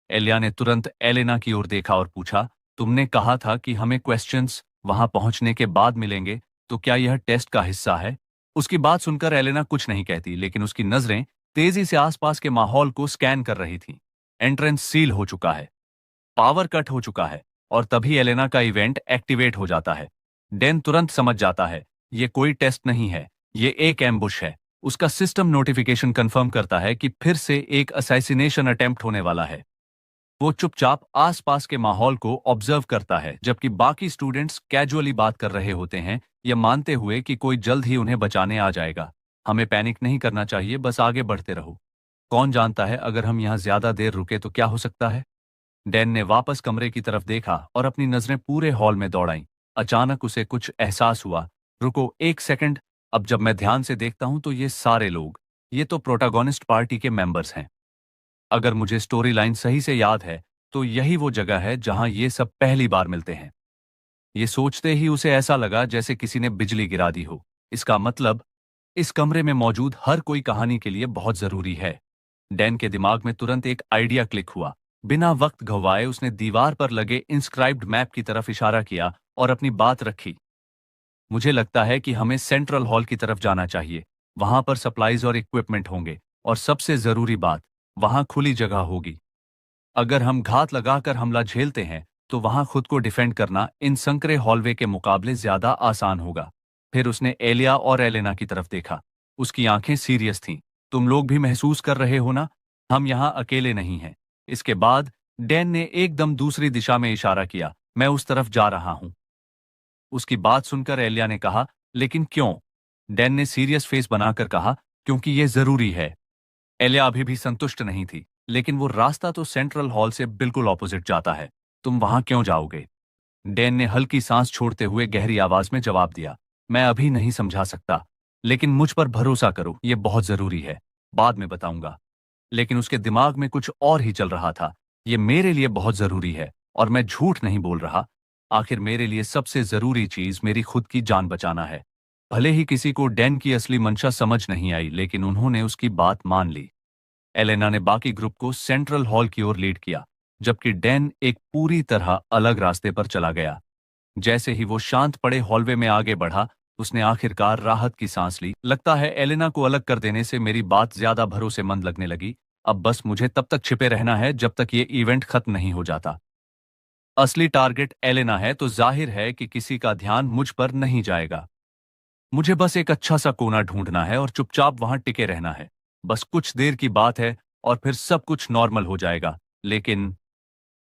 एलिया ने तुरंत एलेना की ओर देखा और पूछा, तुमने कहा था कि हमें क्वेश्चंस वहां पहुंचने के बाद मिलेंगे, तो क्या यह टेस्ट का हिस्सा है? उसकी बात सुनकर एलेना कुछ नहीं कहती, लेकिन उसकी नजरें तेजी से आसपास के माहौल को स्कैन कर रही थीं। एंट्रेंस सील हो चुका है, पावर कट हो चुका है, और तभी एलेना का इवेंट एक्टिवेट हो जाता है। डेन तुरंत समझ जाता है, ये कोई टेस्ट नहीं है, ये एक एम्बुश है। उसका सिस्टम नोटिफिकेशन कंफर्म करता है कि फिर से एक असैसिनेशन अटेम्प्ट होने वाला है। वो चुपचाप आसपास के माहौल को ऑब्जर्व करता है, जबकि बाकी स्टूडेंट्स कैजुअली बात कर रहे होते हैं, यह मानते हुए कि कोई जल्द ही उन्हें बचाने आ जाएगा। हमें पैनिक नहीं करना चाहिए, बस आगे बढ़ते रहो। कौन जानता है, अगर हम यहाँ ज्यादा देर रुके तो क्या हो सकता है? डैन ने वापस कमरे की तरफ देखा और अपनी नजरें पूरे हॉल में दौड़ाईं। अचानक उसे कुछ एहसास हुआ, रुको एक सेकंड, अब जब मैं ध्यान से देखता हूं तो ये सारे लोग, ये तो प्रोटागोनिस्ट पार्टी के मेंबर्स हैं। अगर मुझे स्टोरी लाइन सही से याद है, तो यही वो जगह है जहां ये सब पहली बार मिलते हैं। ये सोचते ही उसे ऐसा लगा जैसे किसी ने बिजली गिरा दी हो। इसका मतलब, इस कमरे में मौजूद हर कोई कहानी के लिए बहुत जरूरी है। डैन के दिमाग में तुरंत एक आइडिया क्लिक हुआ। बिना वक्त गंवाए उसने दीवार पर लगे इंस्क्राइब्ड मैप की तरफ इशारा किया और अपनी बात रखी। मुझे लगता है कि हमें सेंट्रल हॉल की तरफ जाना चाहिए। वहां पर सप्लाईज और इक्विपमेंट होंगे, और सबसे जरूरी बात, वहां खुली जगह होगी। अगर हम घात लगाकर हमला झेलते हैं, तो वहां खुद को डिफेंड करना इन संकरे हॉलवे के मुकाबले ज्यादा आसान होगा। फिर उसने एलिया और एलेना की तरफ देखा। उसकी आंखें सीरियस थीं। तुम लोग भी महसूस कर रहे हो ना, हम यहाँ अकेले नहीं हैं। इसके बाद डैन ने एकदम दूसरी दिशा में इशारा किया, मैं उस तरफ जा रहा हूं। उसकी बात सुनकर एलिया ने कहा, लेकिन क्यों? डैन ने सीरियस फेस बनाकर कहा, क्योंकि यह जरूरी है। एलिया अभी भी संतुष्ट नहीं थी, लेकिन वो रास्ता तो सेंट्रल हॉल से बिल्कुल ऑपोजिट जाता है। तुम वहां क्यों जाओगे? डैन ने हल्की सांस छोड़ते हुए गहरी आवाज में जवाब दिया, मैं अभी नहीं समझा सकता, लेकिन मुझ पर भरोसा करो, यह बहुत जरूरी है। बाद में बताऊंगा। लेकिन उसके दिमाग में कुछ और ही चल रहा था। यह मेरे लिए बहुत जरूरी है, और मैं झूठ नहीं बोल रहा। आखिर मेरे लिए सबसे जरूरी चीज मेरी खुद की जान बचाना है। भले ही किसी को डैन की असली मंशा समझ नहीं आई, लेकिन उन्होंने उसकी बात मान ली। एलेना ने बाकी ग्रुप को सेंट्रल हॉल की ओर लीड किया, जबकि डैन एक पूरी तरह अलग रास्ते पर चला गया। जैसे ही वो शांत पड़े हॉलवे में आगे बढ़ा, उसने आखिरकार राहत की सांस ली। लगता है एलेना को अलग कर देने से मेरी बात ज्यादा भरोसेमंद लगने लगी। अब बस मुझे तब तक छिपे रहना है जब तक ये इवेंट खत्म नहीं हो जाता। असली टारगेट एलेना है तो जाहिर है कि किसी का ध्यान मुझ पर नहीं जाएगा। मुझे बस एक अच्छा सा कोना ढूंढना है और चुपचाप वहां टिके रहना है। बस कुछ देर की बात है और फिर सब कुछ नॉर्मल हो जाएगा। लेकिन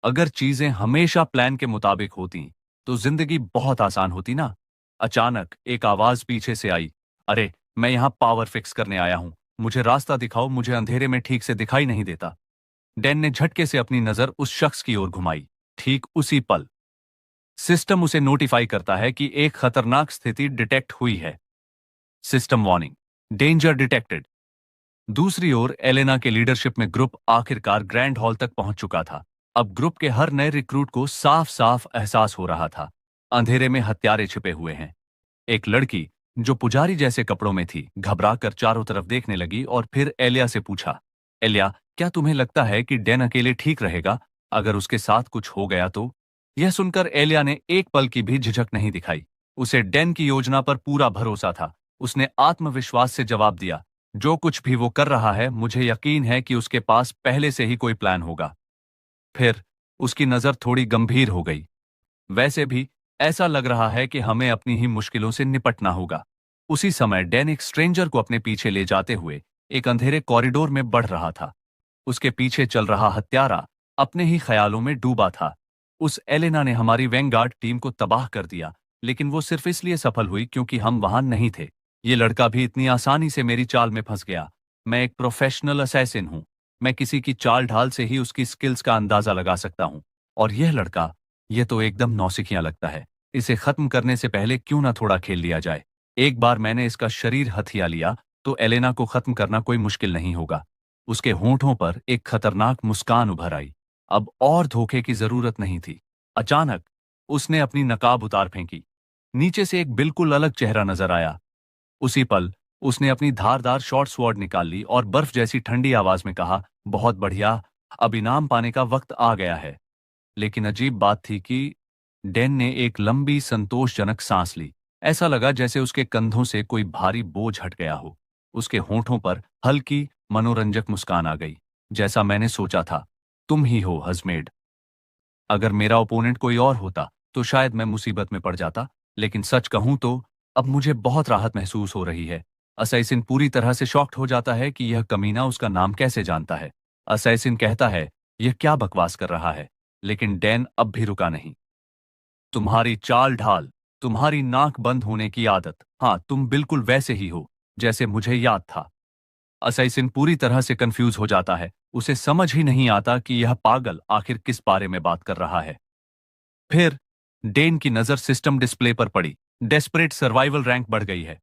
अगर चीजें हमेशा प्लान के मुताबिक होती तो जिंदगी बहुत आसान होती ना। अचानक एक आवाज पीछे से आई, अरे मैं यहाँ पावर फिक्स करने आया हूँ, मुझे रास्ता दिखाओ, मुझे अंधेरे में ठीक से दिखाई नहीं देता। डैन ने झटके से अपनी नजर उस शख्स की ओर घुमाई। ठीक उसी पल सिस्टम उसे नोटिफाई करता है कि एक खतरनाक स्थिति डिटेक्ट हुई है। System warning, danger detected. दूसरी ओर एलेना के लीडरशिप में ग्रुप आखिरकार ग्रैंड हॉल तक पहुंच चुका था। अब ग्रुप के हर नए रिक्रूट को साफ साफ एहसास हो रहा था, अंधेरे में हत्यारे छिपे हुए हैं। एक लड़की जो पुजारी जैसे कपड़ों में थी घबराकर चारों तरफ देखने लगी और फिर एलिया से पूछा, एलिया, क्या तुम्हें लगता है कि डैन अकेले ठीक रहेगा? अगर उसके साथ कुछ हो गया तो? यह सुनकर एलिया ने एक पल की भी झिझक नहीं दिखाई। उसे डैन की योजना पर पूरा भरोसा था। उसने आत्मविश्वास से जवाब दिया, जो कुछ भी वो कर रहा है, मुझे यकीन है कि उसके पास पहले से ही कोई प्लान होगा। फिर उसकी नजर थोड़ी गंभीर हो गई। वैसे भी ऐसा लग रहा है कि हमें अपनी ही मुश्किलों से निपटना होगा। उसी समय डैन एक स्ट्रेंजर को अपने पीछे ले जाते हुए एक अंधेरे कॉरिडोर में बढ़ रहा था। उसके पीछे चल रहा हत्यारा अपने ही ख्यालों में डूबा था। उस एलेना ने हमारी वैंगार्ड टीम को तबाह कर दिया, लेकिन वो सिर्फ इसलिए सफल हुई क्योंकि हम वहां नहीं थे। ये लड़का भी इतनी आसानी से मेरी चाल में फंस गया। मैं एक प्रोफेशनल असैसिन हूं। मैं किसी की चाल ढाल से ही उसकी स्किल्स का अंदाजा लगा सकता हूं। और यह लड़का, यह तो एकदम नौसिखिया लगता है। इसे खत्म करने से पहले क्यों ना थोड़ा खेल लिया जाए। एक बार मैंने इसका शरीर हथिया लिया तो एलेना को खत्म करना कोई मुश्किल नहीं होगा। उसके होंठों पर एक खतरनाक मुस्कान उभर आई। अब और धोखे की जरूरत नहीं थी। अचानक उसने अपनी नकाब उतार फेंकी। नीचे से एक बिल्कुल अलग चेहरा नजर आया। उसी पल उसने अपनी धारदार शॉर्ट स्वॉर्ड निकाल ली और बर्फ जैसी ठंडी आवाज में कहा, बहुत बढ़िया, अब इनाम पाने का वक्त आ गया है। लेकिन अजीब बात थी कि डैन ने एक लंबी संतोषजनक सांस ली। ऐसा लगा जैसे उसके कंधों से कोई भारी बोझ हट गया हो। उसके होंठों पर हल्की मनोरंजक मुस्कान आ गई। जैसा मैंने सोचा था, तुम ही हो हजमेड। अगर मेरा ओपोनेंट कोई और होता तो शायद मैं मुसीबत में पड़ जाता, लेकिन सच कहूं तो अब मुझे बहुत राहत महसूस हो रही है। असैसिन पूरी तरह से शॉक्ड हो जाता है कि यह कमीना उसका नाम कैसे जानता है। असैसिन कहता है, यह क्या बकवास कर रहा है। लेकिन डैन अब भी रुका नहीं। तुम्हारी चाल ढाल, तुम्हारी नाक बंद होने की आदत, हाँ, तुम बिल्कुल वैसे ही हो जैसे मुझे याद था। असैसिन पूरी तरह से कंफ्यूज हो जाता है। उसे समझ ही नहीं आता कि यह पागल आखिर किस बारे में बात कर रहा है। फिर डैन की नजर सिस्टम डिस्प्ले पर पड़ी। डेस्परेट सर्वाइवल रैंक बढ़ गई है।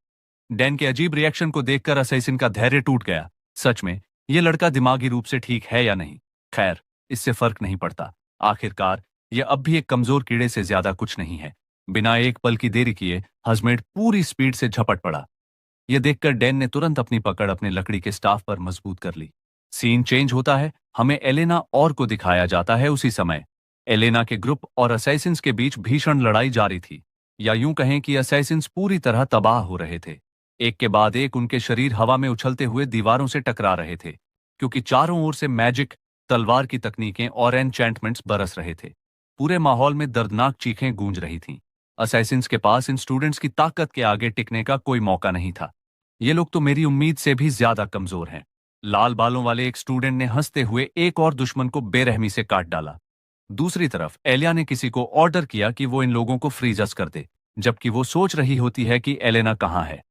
डैन के अजीब रिएक्शन को देखकर असैसिन का धैर्य टूट गया। सच में यह लड़का दिमागी रूप से ठीक है या नहीं? खैर, इससे फर्क नहीं पड़ता। आखिरकार यह अब भी एक कमजोर कीड़े से ज्यादा कुछ नहीं है। बिना एक पल की देरी किए हजमेड पूरी स्पीड से झपट पड़ा। यह देखकर डैन ने तुरंत अपनी पकड़ अपने लकड़ी के स्टाफ पर मजबूत कर ली। सीन चेंज होता है। हमें एलेना और को दिखाया जाता है। उसी समय एलेना के ग्रुप और असैसिन्स के बीच भीषण लड़ाई जारी थी, या यूं कहें कि असैसिन्स पूरी तरह तबाह हो रहे थे। एक के बाद एक उनके शरीर हवा में उछलते हुए दीवारों से टकरा रहे थे, क्योंकि चारों ओर से मैजिक, तलवार की तकनीकें और एन्चेंटमेंट्स बरस रहे थे। पूरे माहौल में दर्दनाक चीखें गूंज रही थीं। असैसिन्स के पास इन स्टूडेंट्स की ताकत के आगे टिकने का कोई मौका नहीं था। ये लोग तो मेरी उम्मीद से भी ज्यादा कमजोर हैं। लाल बालों वाले एक स्टूडेंट ने हंसते हुए एक और दुश्मन को बेरहमी से काट डाला। दूसरी तरफ एलिया ने किसी को ऑर्डर किया कि वो इन लोगों को फ्रीजस कर दे, जबकि वो सोच रही होती है कि एलेना कहाँ है।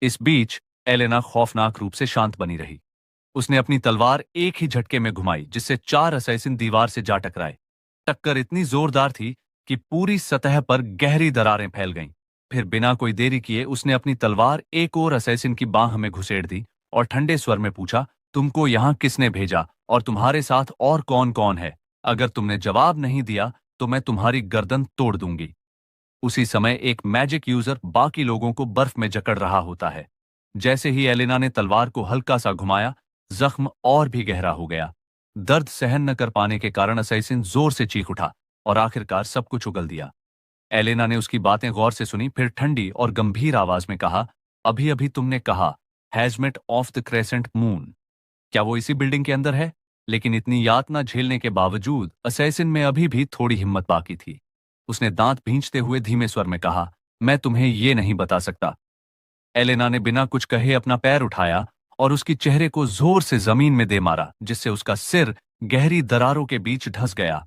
इस बीच एलेना खौफनाक रूप से शांत बनी रही। उसने अपनी तलवार एक ही झटके में घुमाई, जिससे चार असैसिन दीवार से जा टकराए। टक्कर इतनी जोरदार थी कि पूरी सतह पर गहरी दरारें फैल गईं। फिर बिना कोई देरी किए उसने अपनी तलवार एक और असैसिन की बांह में घुसेड़ दी और ठंडे स्वर में पूछा, तुमको यहां किसने भेजा और तुम्हारे साथ और कौन कौन है? अगर तुमने जवाब नहीं दिया तो मैं तुम्हारी गर्दन तोड़ दूंगी। उसी समय एक मैजिक यूजर बाकी लोगों को बर्फ में जकड़ रहा होता है। जैसे ही एलेना ने तलवार को हल्का सा घुमाया, जख्म और भी गहरा हो गया। दर्द सहन न कर पाने के कारण असैसिन जोर से चीख उठा और आखिरकार सब कुछ उगल दिया। एलेना ने उसकी बातें गौर से सुनी, फिर ठंडी और गंभीर आवाज में कहा, अभी अभी तुमने कहा hazmat of the crescent moon, क्या वो इसी बिल्डिंग के अंदर है? लेकिन इतनी यातना झेलने के बावजूद असैसिन में अभी भी थोड़ी हिम्मत बाकी थी। उसने दांत भींचते हुए धीमे स्वर में कहा, मैं तुम्हें ये नहीं बता सकता। एलेना ने बिना कुछ कहे अपना पैर उठाया और उसकी चेहरे को जोर से जमीन में दे मारा, जिससे उसका सिर गहरी दरारों के बीच धंस गया।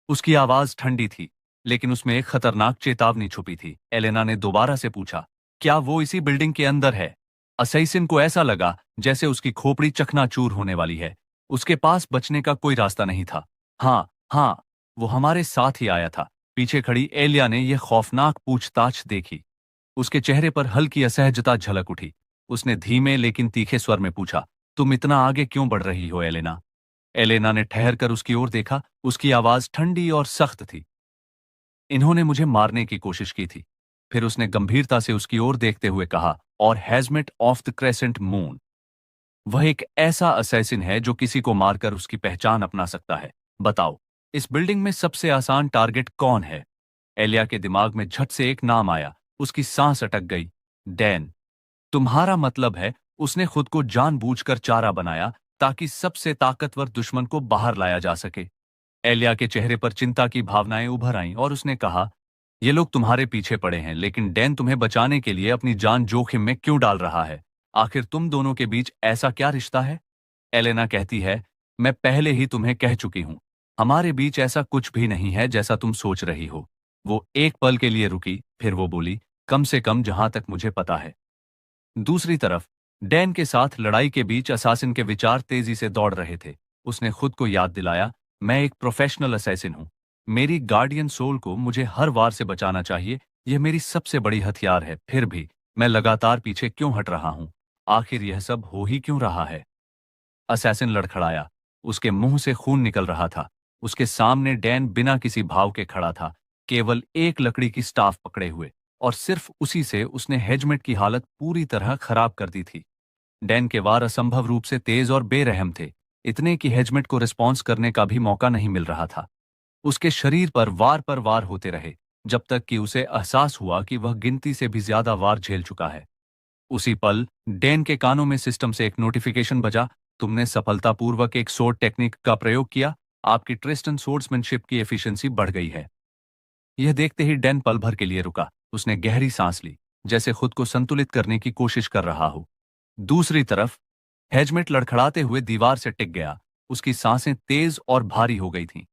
उसकी आवाज ठंडी थी, लेकिन उसमें एक खतरनाक चेतावनी छुपी थी। एलेना ने दोबारा से पूछा, क्या वो इसी बिल्डिंग के अंदर है? असैसिन को ऐसा लगा जैसे उसकी खोपड़ी चकनाचूर होने वाली है। उसके पास बचने का कोई रास्ता नहीं था। हाँ हाँ, वो हमारे साथ ही आया था। पीछे खड़ी एलिया ने यह खौफनाक पूछताछ देखी। उसके चेहरे पर हल्की असहजता झलक उठी। उसने धीमे लेकिन तीखे स्वर में पूछा, तुम इतना आगे क्यों बढ़ रही हो एलेना? एलेना ने ठहर कर उसकी ओर देखा। उसकी आवाज ठंडी और सख्त थी। इन्होंने मुझे मारने की कोशिश की थी। फिर उसने गंभीरता से उसकी ओर देखते हुए कहा, और hazmat of the crescent moon, वह एक ऐसा असैसिन है जो किसी को मारकर उसकी पहचान अपना सकता है। बताओ, इस बिल्डिंग में सबसे आसान टारगेट कौन है? एलिया के दिमाग में झट से एक नाम आया। उसकी सांस अटक गई। डैन। तुम्हारा मतलब है उसने खुद को जानबूझकर चारा बनाया ताकि सबसे ताकतवर दुश्मन को बाहर लाया जा सके। एलिया के चेहरे पर चिंता की भावनाएं उभर आईं और उसने कहा, ये लोग तुम्हारे पीछे पड़े हैं, लेकिन डैन तुम्हें बचाने के लिए अपनी जान जोखिम में क्यों डाल रहा है? आखिर तुम दोनों के बीच ऐसा क्या रिश्ता है? एलेना कहती है, मैं पहले ही तुम्हें कह चुकी हूं, हमारे बीच ऐसा कुछ भी नहीं है जैसा तुम सोच रही हो। वो एक पल के लिए रुकी, फिर वो बोली, कम से कम जहां तक मुझे पता है। दूसरी तरफ डैन के साथ लड़ाई के बीच असासिन के विचार तेजी से दौड़ रहे थे। उसने खुद को याद दिलाया, मैं एक प्रोफेशनल असैसिन हूं। मेरी गार्डियन सोल को मुझे हर वार से बचाना चाहिए। यह मेरी सबसे बड़ी हथियार है। फिर भी मैं लगातार पीछे क्यों हट रहा हूं? आखिर यह सब हो ही क्यों रहा है? असैसिन लड़खड़ाया। उसके मुंह से खून निकल रहा था। उसके सामने डैन बिना किसी भाव के खड़ा था, केवल एक लकड़ी की स्टाफ पकड़े हुए, और सिर्फ उसी से उसने हेजमेट की हालत पूरी तरह खराब कर दी थी। डैन के वार असंभव रूप से तेज और बेरहम थे, इतने कि हेजमेट को रिस्पॉन्स करने का भी मौका नहीं मिल रहा था। उसके शरीर पर वार होते रहे, जब तक कि उसे एहसास हुआ कि वह गिनती से भी ज्यादा वार झेल चुका है। उसी पल डैन के कानों में सिस्टम से एक नोटिफिकेशन बजा, तुमने सफलतापूर्वक एक सोर्ड टेक्निक का प्रयोग किया। आपकी ट्रिस्टन सोर्ड्समैनशिप की एफिशिएंसी बढ़ गई है। यह देखते ही डैन पल भर के लिए रुका। उसने गहरी सांस ली, जैसे खुद को संतुलित करने की कोशिश कर रहा हो। दूसरी तरफ हेजमेट लड़खड़ाते हुए दीवार से टिक गया। उसकी सांसें तेज और भारी हो गई थीं।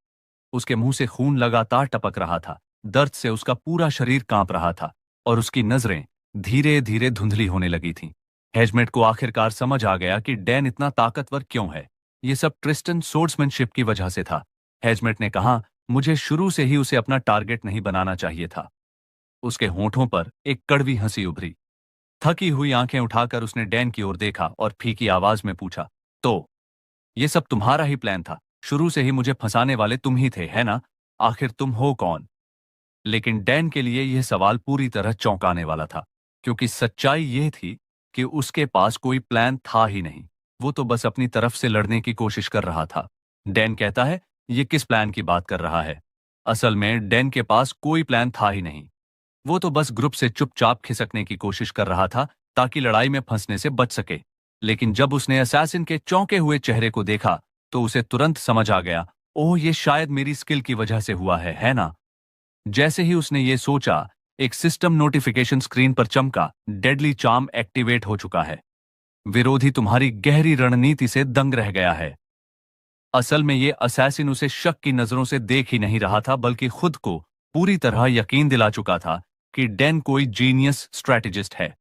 उसके मुंह से खून लगातार टपक रहा था। दर्द से उसका पूरा शरीर कांप रहा था और उसकी नजरें धीरे धीरे धुंधली होने लगी थीं। हेजमेट को आखिरकार समझ आ गया कि डैन इतना ताकतवर क्यों है। यह सब ट्रिस्टन सोर्ड्समैनशिप की वजह से था। हेजमेट ने कहा, मुझे शुरू से ही उसे अपना टारगेट नहीं बनाना चाहिए था। उसके होठों पर एक कड़वी हंसी उभरी। थकी हुई आंखें उठाकर उसने डैन की ओर देखा और फीकी आवाज में पूछा, तो ये सब तुम्हारा ही प्लान था? शुरू से ही मुझे फंसाने वाले तुम ही थे, है ना? आखिर तुम हो कौन? लेकिन डैन के लिए यह सवाल पूरी तरह चौंकाने वाला था, क्योंकि सच्चाई यह थी कि उसके पास कोई प्लान था ही नहीं। वो तो बस अपनी तरफ से लड़ने की कोशिश कर रहा था। डैन कहता है, ये किस प्लान की बात कर रहा है? असल में डैन के पास कोई प्लान था ही नहीं। वो तो बस ग्रुप से चुपचाप खिसकने की कोशिश कर रहा था ताकि लड़ाई में फंसने से बच सके। लेकिन जब उसने असैसिन के चौंके हुए चेहरे को देखा, तो उसे तुरंत समझ आ गया, ओह, ये शायद मेरी स्किल की वजह से हुआ है ना? जैसे ही उसने ये सोचा, एक सिस्टम नोटिफिकेशन स्क्रीन पर चमका, डेडली चार्म एक्टिवेट हो चुका है। विरोधी तुम्हारी गहरी रणनीति से दंग रह गया है। असल में ये असैसिन उसे शक की नजरों से देख ही नहीं रहा था, बल्कि खुद को पूरी तरह यकीन दिला चुका था कि डैन कोई जीनियस स्ट्रैटेजिस्ट है।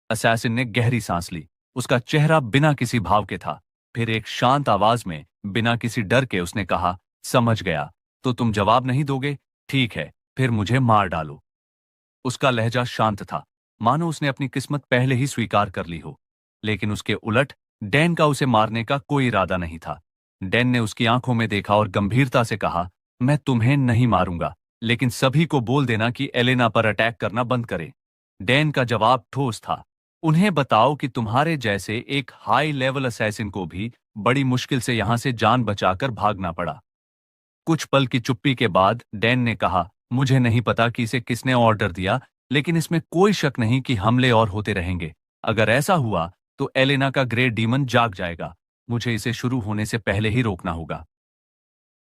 असैसिन ने गहरी सांस ली। उसका चेहरा बिना किसी भाव के था। फिर एक शांत आवाज में, बिना किसी डर के, उसने कहा, समझ गया, तो तुम जवाब नहीं दोगे? ठीक है, फिर मुझे मार डालो। उसका लहजा शांत था, मानो उसने अपनी किस्मत पहले ही स्वीकार कर ली हो। लेकिन उसके उलट डैन का उसे मारने का कोई इरादा नहीं था। डैन ने उसकी आंखों में देखा और गंभीरता से कहा, मैं तुम्हें नहीं मारूंगा, लेकिन सभी को बोल देना कि एलेना पर अटैक करना बंद करें। डैन का जवाब ठोस था। उन्हें बताओ कि तुम्हारे जैसे एक हाई लेवल असैसिन को भी बड़ी मुश्किल से यहां से जान बचाकर भागना पड़ा। कुछ पल की चुप्पी के बाद डैन ने कहा, मुझे नहीं पता कि इसे किसने ऑर्डर दिया, लेकिन इसमें कोई शक नहीं कि हमले और होते रहेंगे। अगर ऐसा हुआ तो एलेना का ग्रेट डीमन जाग जाएगा। मुझे इसे शुरू होने से पहले ही रोकना होगा।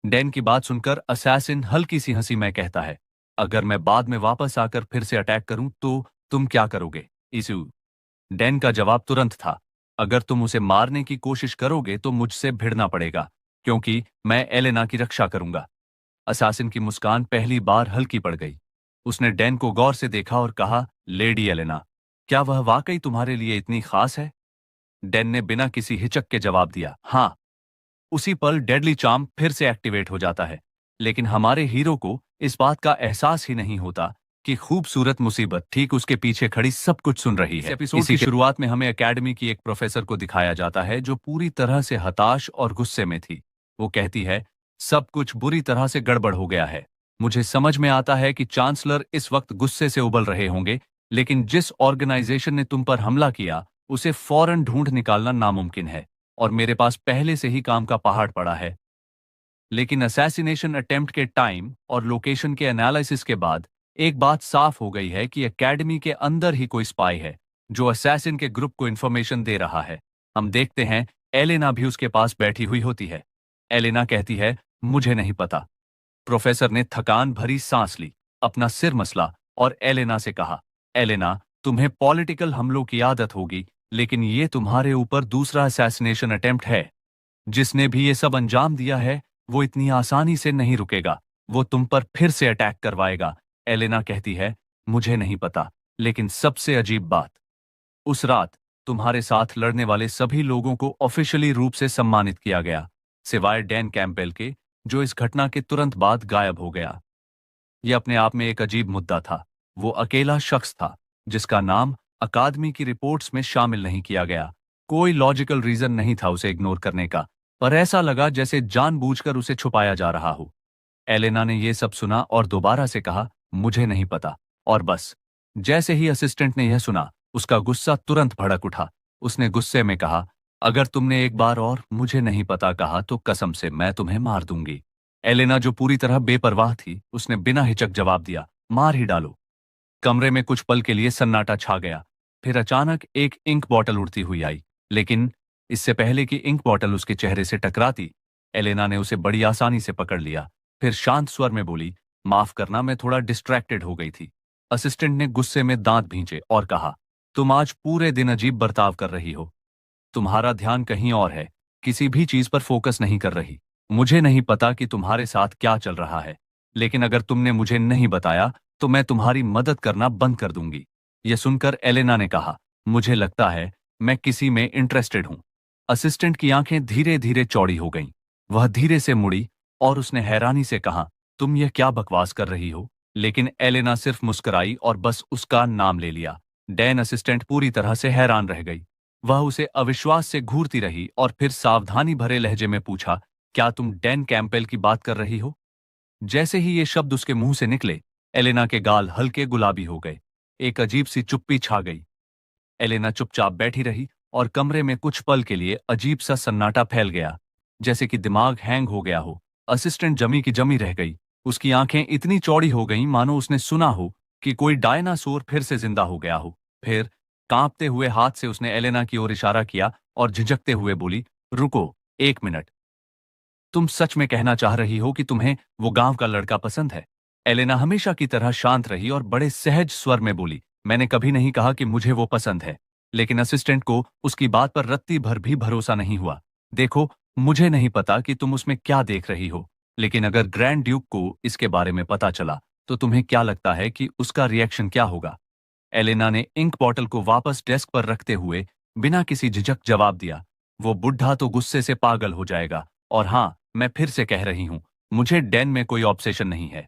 डैन की बात सुनकर असैसिन हल्की सी हंसी में कहता है, अगर मैं बाद में वापस आकर फिर से अटैक करूं तो तुम क्या करोगे? इसू। डैन का जवाब तुरंत था, अगर तुम उसे मारने की कोशिश करोगे तो मुझसे भिड़ना पड़ेगा, क्योंकि मैं एलेना की रक्षा करूंगा। असासिन की मुस्कान पहली बार हल्की पड़ गई। उसने डैन को गौर से देखा और कहा, लेडी एलेना, क्या वह वाकई तुम्हारे लिए इतनी खास है? डैन ने बिना किसी हिचक के जवाब दिया, हाँ। उसी पल डेडली चार्म फिर से एक्टिवेट हो जाता है, लेकिन हमारे हीरो को इस बात का एहसास ही नहीं होता कि खूबसूरत मुसीबत ठीक उसके पीछे खड़ी सब कुछ सुन रही है। एपिसोड की शुरुआत में हमें एकेडमी की एक प्रोफेसर को दिखाया जाता है जो पूरी तरह से हताश और गुस्से में थी। वो कहती है, सब कुछ बुरी तरह से गड़बड़ हो गया है। मुझे समझ में आता है कि चांसलर इस वक्त गुस्से से उबल रहे होंगे, लेकिन जिस ऑर्गेनाइजेशन ने तुम पर हमला किया उसे फौरन ढूंढ निकालना नामुमकिन है, और मेरे पास पहले से ही काम का पहाड़ पड़ा है। लेकिन असैसिनेशन अटेम्प्ट के टाइम और लोकेशन के एनालिसिस के बाद एक बात साफ हो गई है कि एकेडमी के अंदर ही कोई स्पाई है जो असैसिन के ग्रुप को इंफॉर्मेशन दे रहा है। हम देखते हैं एलेना भी उसके पास बैठी हुई होती है। एलेना कहती है, मुझे नहीं पता। प्रोफेसर ने थकान भरी सांस ली, अपना सिर मसला और एलेना से कहा, एलेना, तुम्हें पॉलिटिकल हमलों की आदत होगी, लेकिन ये तुम्हारे ऊपर दूसरा असैसिनेशन अटेम्प्ट है। जिसने भी ये सब अंजाम दिया है वो इतनी आसानी से नहीं रुकेगा। वो तुम पर फिर से अटैक करवाएगा। एलेना कहती है, मुझे नहीं पता, लेकिन सबसे अजीब बात, उस रात तुम्हारे साथ लड़ने वाले सभी लोगों को ऑफिशियली रूप से सम्मानित किया गया, सिवाय डैन कैंपेल के, जो इस घटना के तुरंत बाद गायब हो गया। यह अपने आप में एक अजीब मुद्दा था। वो अकेला शख्स था जिसका नाम अकादमी की रिपोर्ट्स में शामिल नहीं किया गया। कोई लॉजिकल रीजन नहीं था उसे इग्नोर करने का, पर ऐसा लगा जैसे जानबूझकर उसे छुपाया जा रहा हो। एलेना ने यह सब सुना और दोबारा से कहा, मुझे नहीं पता, और बस। जैसे ही असिस्टेंट ने यह सुना, उसका गुस्सा तुरंत भड़क उठा। उसने गुस्से में कहा, अगर तुमने एक बार और मुझे नहीं पता कहा तो कसम से मैं तुम्हें मार दूंगी। एलेना, जो पूरी तरह बेपरवाह थी, उसने बिना हिचक जवाब दिया, मार ही डालो। कमरे में कुछ पल के लिए सन्नाटा छा गया। फिर अचानक एक इंक बॉटल उड़ती हुई आई, लेकिन इससे पहले कि इंक बॉटल उसके चेहरे से टकराती, एलेना ने उसे बड़ी आसानी से पकड़ लिया। फिर शांत स्वर में बोली, माफ करना, मैं थोड़ा डिस्ट्रैक्टेड हो गई थी। असिस्टेंट ने गुस्से में दांत भींचे और कहा, तुम आज पूरे दिन अजीब बर्ताव कर रही हो। तुम्हारा ध्यान कहीं और है, किसी भी चीज पर फोकस नहीं कर रही। मुझे नहीं पता कि तुम्हारे साथ क्या चल रहा है, लेकिन अगर तुमने मुझे नहीं बताया तो मैं तुम्हारी मदद करना बंद कर दूंगी। यह सुनकर एलेना ने कहा, मुझे लगता है मैं किसी में इंटरेस्टेड हूं। असिस्टेंट की आंखें धीरे धीरे चौड़ी हो गईं। वह धीरे से मुड़ी और उसने हैरानी से कहा, तुम यह क्या बकवास कर रही हो? लेकिन एलेना सिर्फ मुस्कुराई और बस उसका नाम ले लिया। डैन असिस्टेंट पूरी तरह से हैरान रह गई। वह उसे अविश्वास से घूरती रही और फिर सावधानी भरे लहजे में पूछा, क्या तुम डैन कैंपेल की बात कर रही हो? जैसे ही ये शब्द उसके मुंह से निकले, एलेना के गाल हल्के गुलाबी हो गए। एक अजीब सी चुप्पी छा गई। एलेना चुपचाप बैठी रही और कमरे में कुछ पल के लिए अजीब सा सन्नाटा फैल गया, जैसे कि दिमाग हैंग हो गया हो। असिस्टेंट जमी की जमी रह गई। उसकी आंखें इतनी चौड़ी हो गईं मानो उसने सुना हो कि कोई डायनासोर फिर से जिंदा हो गया हो। फिर कांपते हुए हाथ से उसने एलेना की ओर इशारा किया और झिझकते हुए बोली, रुको, एक मिनट। तुम सच में कहना चाह रही हो कि तुम्हें वो गांव का लड़का पसंद है? एलेना हमेशा की तरह शांत रही और बड़े सहज स्वर में बोली, मैंने कभी नहीं कहा कि मुझे वो पसंद है। लेकिन असिस्टेंट को उसकी बात पर रत्ती भर भी भरोसा नहीं हुआ। देखो, मुझे नहीं पता कि तुम उसमें क्या देख रही हो, लेकिन अगर ग्रैंड ड्यूक को इसके बारे में पता चला तो तुम्हें क्या लगता है कि उसका रिएक्शन क्या होगा? एलेना ने इंक बॉटल को वापस डेस्क पर रखते हुए बिना किसी झिझक जवाब दिया, वो बुढ़ा तो गुस्से से पागल हो जाएगा। और हाँ, मैं फिर से कह रही हूं, मुझे डैन में कोई ऑब्सेशन नहीं है।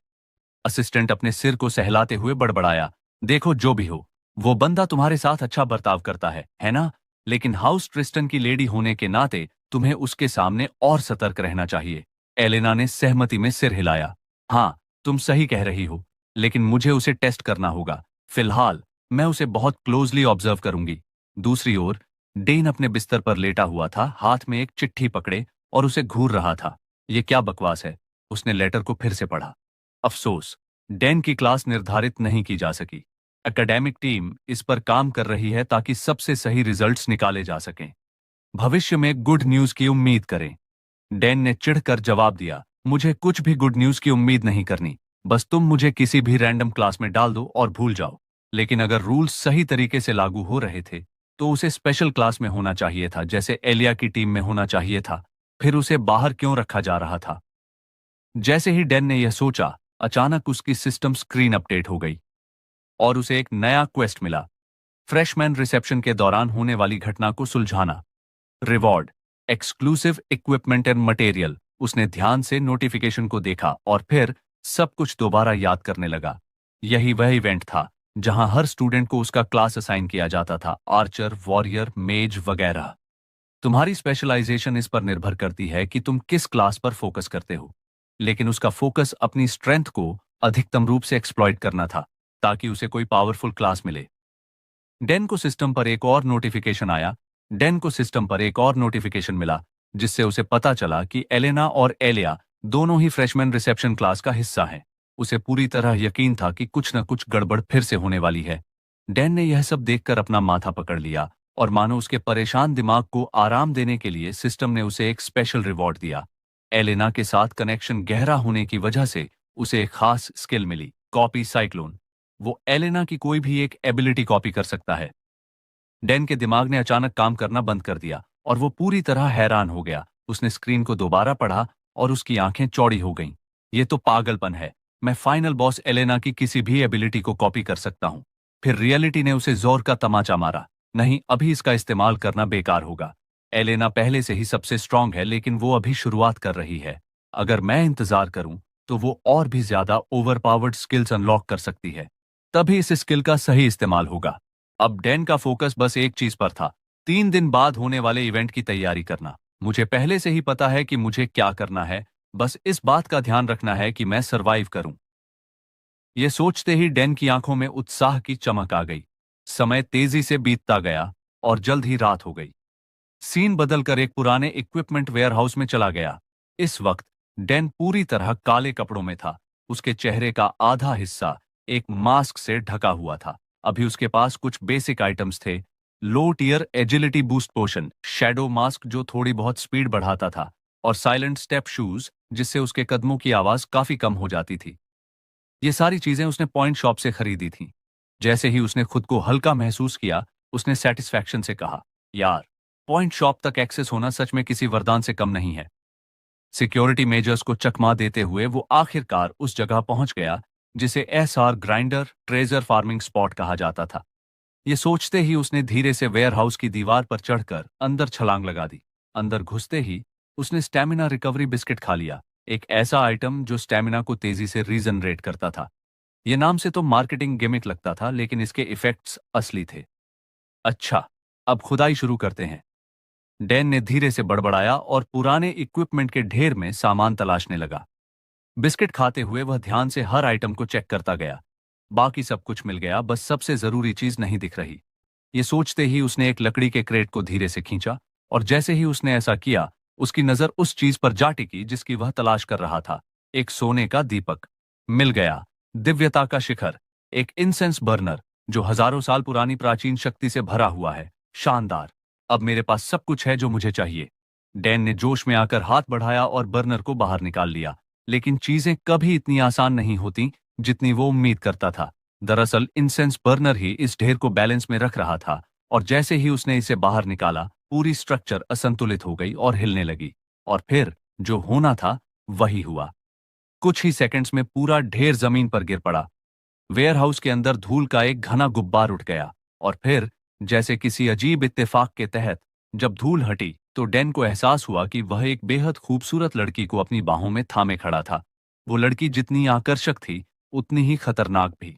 असिस्टेंट अपने सिर को सहलाते हुए बड़बड़ाया, देखो, जो भी हो, वो बंदा तुम्हारे साथ अच्छा बर्ताव करता है ना? लेकिन हाउस ट्रिस्टन की लेडी होने के नाते तुम्हें उसके सामने और सतर्क रहना चाहिए। एलेना ने सहमति में सिर हिलाया। हाँ, तुम सही कह रही हो, लेकिन मुझे उसे टेस्ट करना होगा। फिलहाल मैं उसे बहुत क्लोजली ऑब्जर्व करूंगी। दूसरी ओर डेन अपने बिस्तर पर लेटा हुआ था, हाथ में एक चिट्ठी पकड़े और उसे घूर रहा था। ये क्या बकवास है? उसने लेटर को फिर से पढ़ा। अफसोस, डेन की क्लास निर्धारित नहीं की जा सकी। एकेडमिक टीम इस पर काम कर रही है ताकि सबसे सही रिजल्ट्स निकाले जा सकें। भविष्य में गुड न्यूज की उम्मीद करें। डैन ने चिढ़कर जवाब दिया, मुझे कुछ भी गुड न्यूज की उम्मीद नहीं करनी। बस तुम मुझे किसी भी रैंडम क्लास में डाल दो और भूल जाओ। लेकिन अगर रूल्स सही तरीके से लागू हो रहे थे तो उसे स्पेशल क्लास में होना चाहिए था, जैसे एलिया की टीम में होना चाहिए था। फिर उसे बाहर क्यों रखा जा रहा था? जैसे ही डैन ने यह सोचा, अचानक उसकी सिस्टम स्क्रीन अपडेट हो गई और उसे एक नया क्वेस्ट मिला। फ्रेशमैन रिसेप्शन के दौरान होने वाली घटना को सुलझाना। Reward, exclusive equipment and material. उसने ध्यान से नोटिफिकेशन को देखा और फिर सब कुछ दोबारा याद करने लगा। यही वह इवेंट था जहां हर स्टूडेंट को उसका क्लास असाइन किया जाता था, आर्चर, वॉरियर, मेज वगैरह। तुम्हारी स्पेशलाइजेशन इस पर निर्भर करती है कि तुम किस क्लास पर फोकस करते हो। लेकिन उसका फोकस अपनी स्ट्रेंथ को अधिकतम रूप से एक्सप्लॉइट करना था ताकि उसे कोई पावरफुल क्लास मिले। डेन को सिस्टम पर एक और नोटिफिकेशन आया। डेन को सिस्टम पर एक और नोटिफिकेशन मिला जिससे उसे पता चला कि एलेना और एलिया दोनों ही फ्रेशमैन रिसेप्शन क्लास का हिस्सा हैं। उसे पूरी तरह यकीन था कि कुछ न कुछ गड़बड़ फिर से होने वाली है। डैन ने यह सब देखकर अपना माथा पकड़ लिया और मानो उसके परेशान दिमाग को आराम देने के लिए सिस्टम ने उसे एक स्पेशल रिवॉर्ड दिया। एलेना के साथ कनेक्शन गहरा होने की वजह से उसे एक खास स्किल मिली, कॉपी साइक्लोन। वो एलेना की कोई भी एक एबिलिटी कॉपी कर सकता है। डैन के दिमाग ने अचानक काम करना बंद कर दिया और वो पूरी तरह हैरान हो गया। उसने स्क्रीन को दोबारा पढ़ा और उसकी आंखें चौड़ी हो गईं। ये तो पागलपन है। मैं फाइनल बॉस एलेना की किसी भी एबिलिटी को कॉपी कर सकता हूं। फिर रियलिटी ने उसे जोर का तमाचा मारा। नहीं, अभी इसका इस्तेमाल करना बेकार होगा। एलेना पहले से ही सबसे स्ट्रांग है, लेकिन वो अभी शुरुआत कर रही है। अगर मैं इंतजार करूं तो वो और भी ज्यादा ओवरपावर्ड स्किल्स अनलॉक कर सकती है। तभी इस स्किल का सही इस्तेमाल होगा। अब डैन का फोकस बस एक चीज पर था, 3 दिन बाद होने वाले इवेंट की तैयारी करना। मुझे पहले से ही पता है कि मुझे क्या करना है, बस इस बात का ध्यान रखना है कि मैं सरवाइव करूं। यह सोचते ही डैन की आंखों में उत्साह की चमक आ गई। समय तेजी से बीतता गया और जल्द ही रात हो गई। सीन बदलकर एक पुराने इक्विपमेंट वेयरहाउस में चला गया। इस वक्त डैन पूरी तरह काले कपड़ों में था। उसके चेहरे का आधा हिस्सा एक मास्क से ढका हुआ था। अभी उसके पास कुछ बेसिक आइटम्स थे। लो टियर एजिलिटी बूस्ट पोशन, शैडो मास्क जो थोड़ी बहुत स्पीड बढ़ाता था, और साइलेंट स्टेप शूज जिससे उसके कदमों की आवाज काफी कम हो जाती थी। ये सारी चीजें उसने पॉइंट शॉप से खरीदी थीं। जैसे ही उसने खुद को हल्का महसूस किया, उसने सेटिस्फैक्शन से कहा, यार, पॉइंट शॉप तक एक्सेस होना सच में किसी वरदान से कम नहीं है। सिक्योरिटी मेजर्स को चकमा देते हुए वो आखिरकार उस जगह पहुंच गया जिसे SR grinder treasure farming spot कहा जाता था। ये सोचते ही उसने धीरे से वेयरहाउस की दीवार पर चढ़कर अंदर छलांग लगा दी। अंदर घुसते ही उसने स्टैमिना रिकवरी बिस्किट खा लिया, एक ऐसा आइटम जो स्टैमिना को तेजी से रीजनरेट करता था। ये नाम से तो मार्केटिंग गिमिक लगता था, लेकिन इसके इफेक्ट्स असली थे। अच्छा, अब खुदाई शुरू करते हैं। डैन ने धीरे से बड़बड़ाया और पुराने इक्विपमेंट के ढेर में सामान तलाशने लगा। बिस्किट खाते हुए वह ध्यान से हर आइटम को चेक करता गया। बाकी सब कुछ मिल गया, बस सबसे जरूरी चीज नहीं दिख रही। ये सोचते ही उसने एक लकड़ी के क्रेट को धीरे से खींचा और जैसे ही उसने ऐसा किया, उसकी नजर उस चीज पर जा टिकी जिसकी वह तलाश कर रहा था। एक सोने का दीपक मिल गया, दिव्यता का शिखर, एक इंसेंस बर्नर जो हजारों साल पुरानी प्राचीन शक्ति से भरा हुआ है। शानदार, अब मेरे पास सब कुछ है जो मुझे चाहिए। डैन ने जोश में आकर हाथ बढ़ाया और बर्नर को बाहर निकाल लिया। लेकिन चीजें कभी इतनी आसान नहीं होती जितनी वो उम्मीद करता था। दरअसल इंसेंस बर्नर ही इस ढेर को बैलेंस में रख रहा था, और जैसे ही उसने इसे बाहर निकाला, पूरी स्ट्रक्चर असंतुलित हो गई और हिलने लगी। और फिर जो होना था वही हुआ। कुछ ही सेकंड्स में पूरा ढेर जमीन पर गिर पड़ा। वेयरहाउस के अंदर धूल का एक घना गुब्बार उठ गया और फिर जैसे किसी अजीब इत्तेफाक के तहत जब धूल हटी तो डैन को एहसास हुआ कि वह एक बेहद खूबसूरत लड़की को अपनी बाहों में थामे खड़ा था। वो लड़की जितनी आकर्षक थी उतनी ही खतरनाक भी।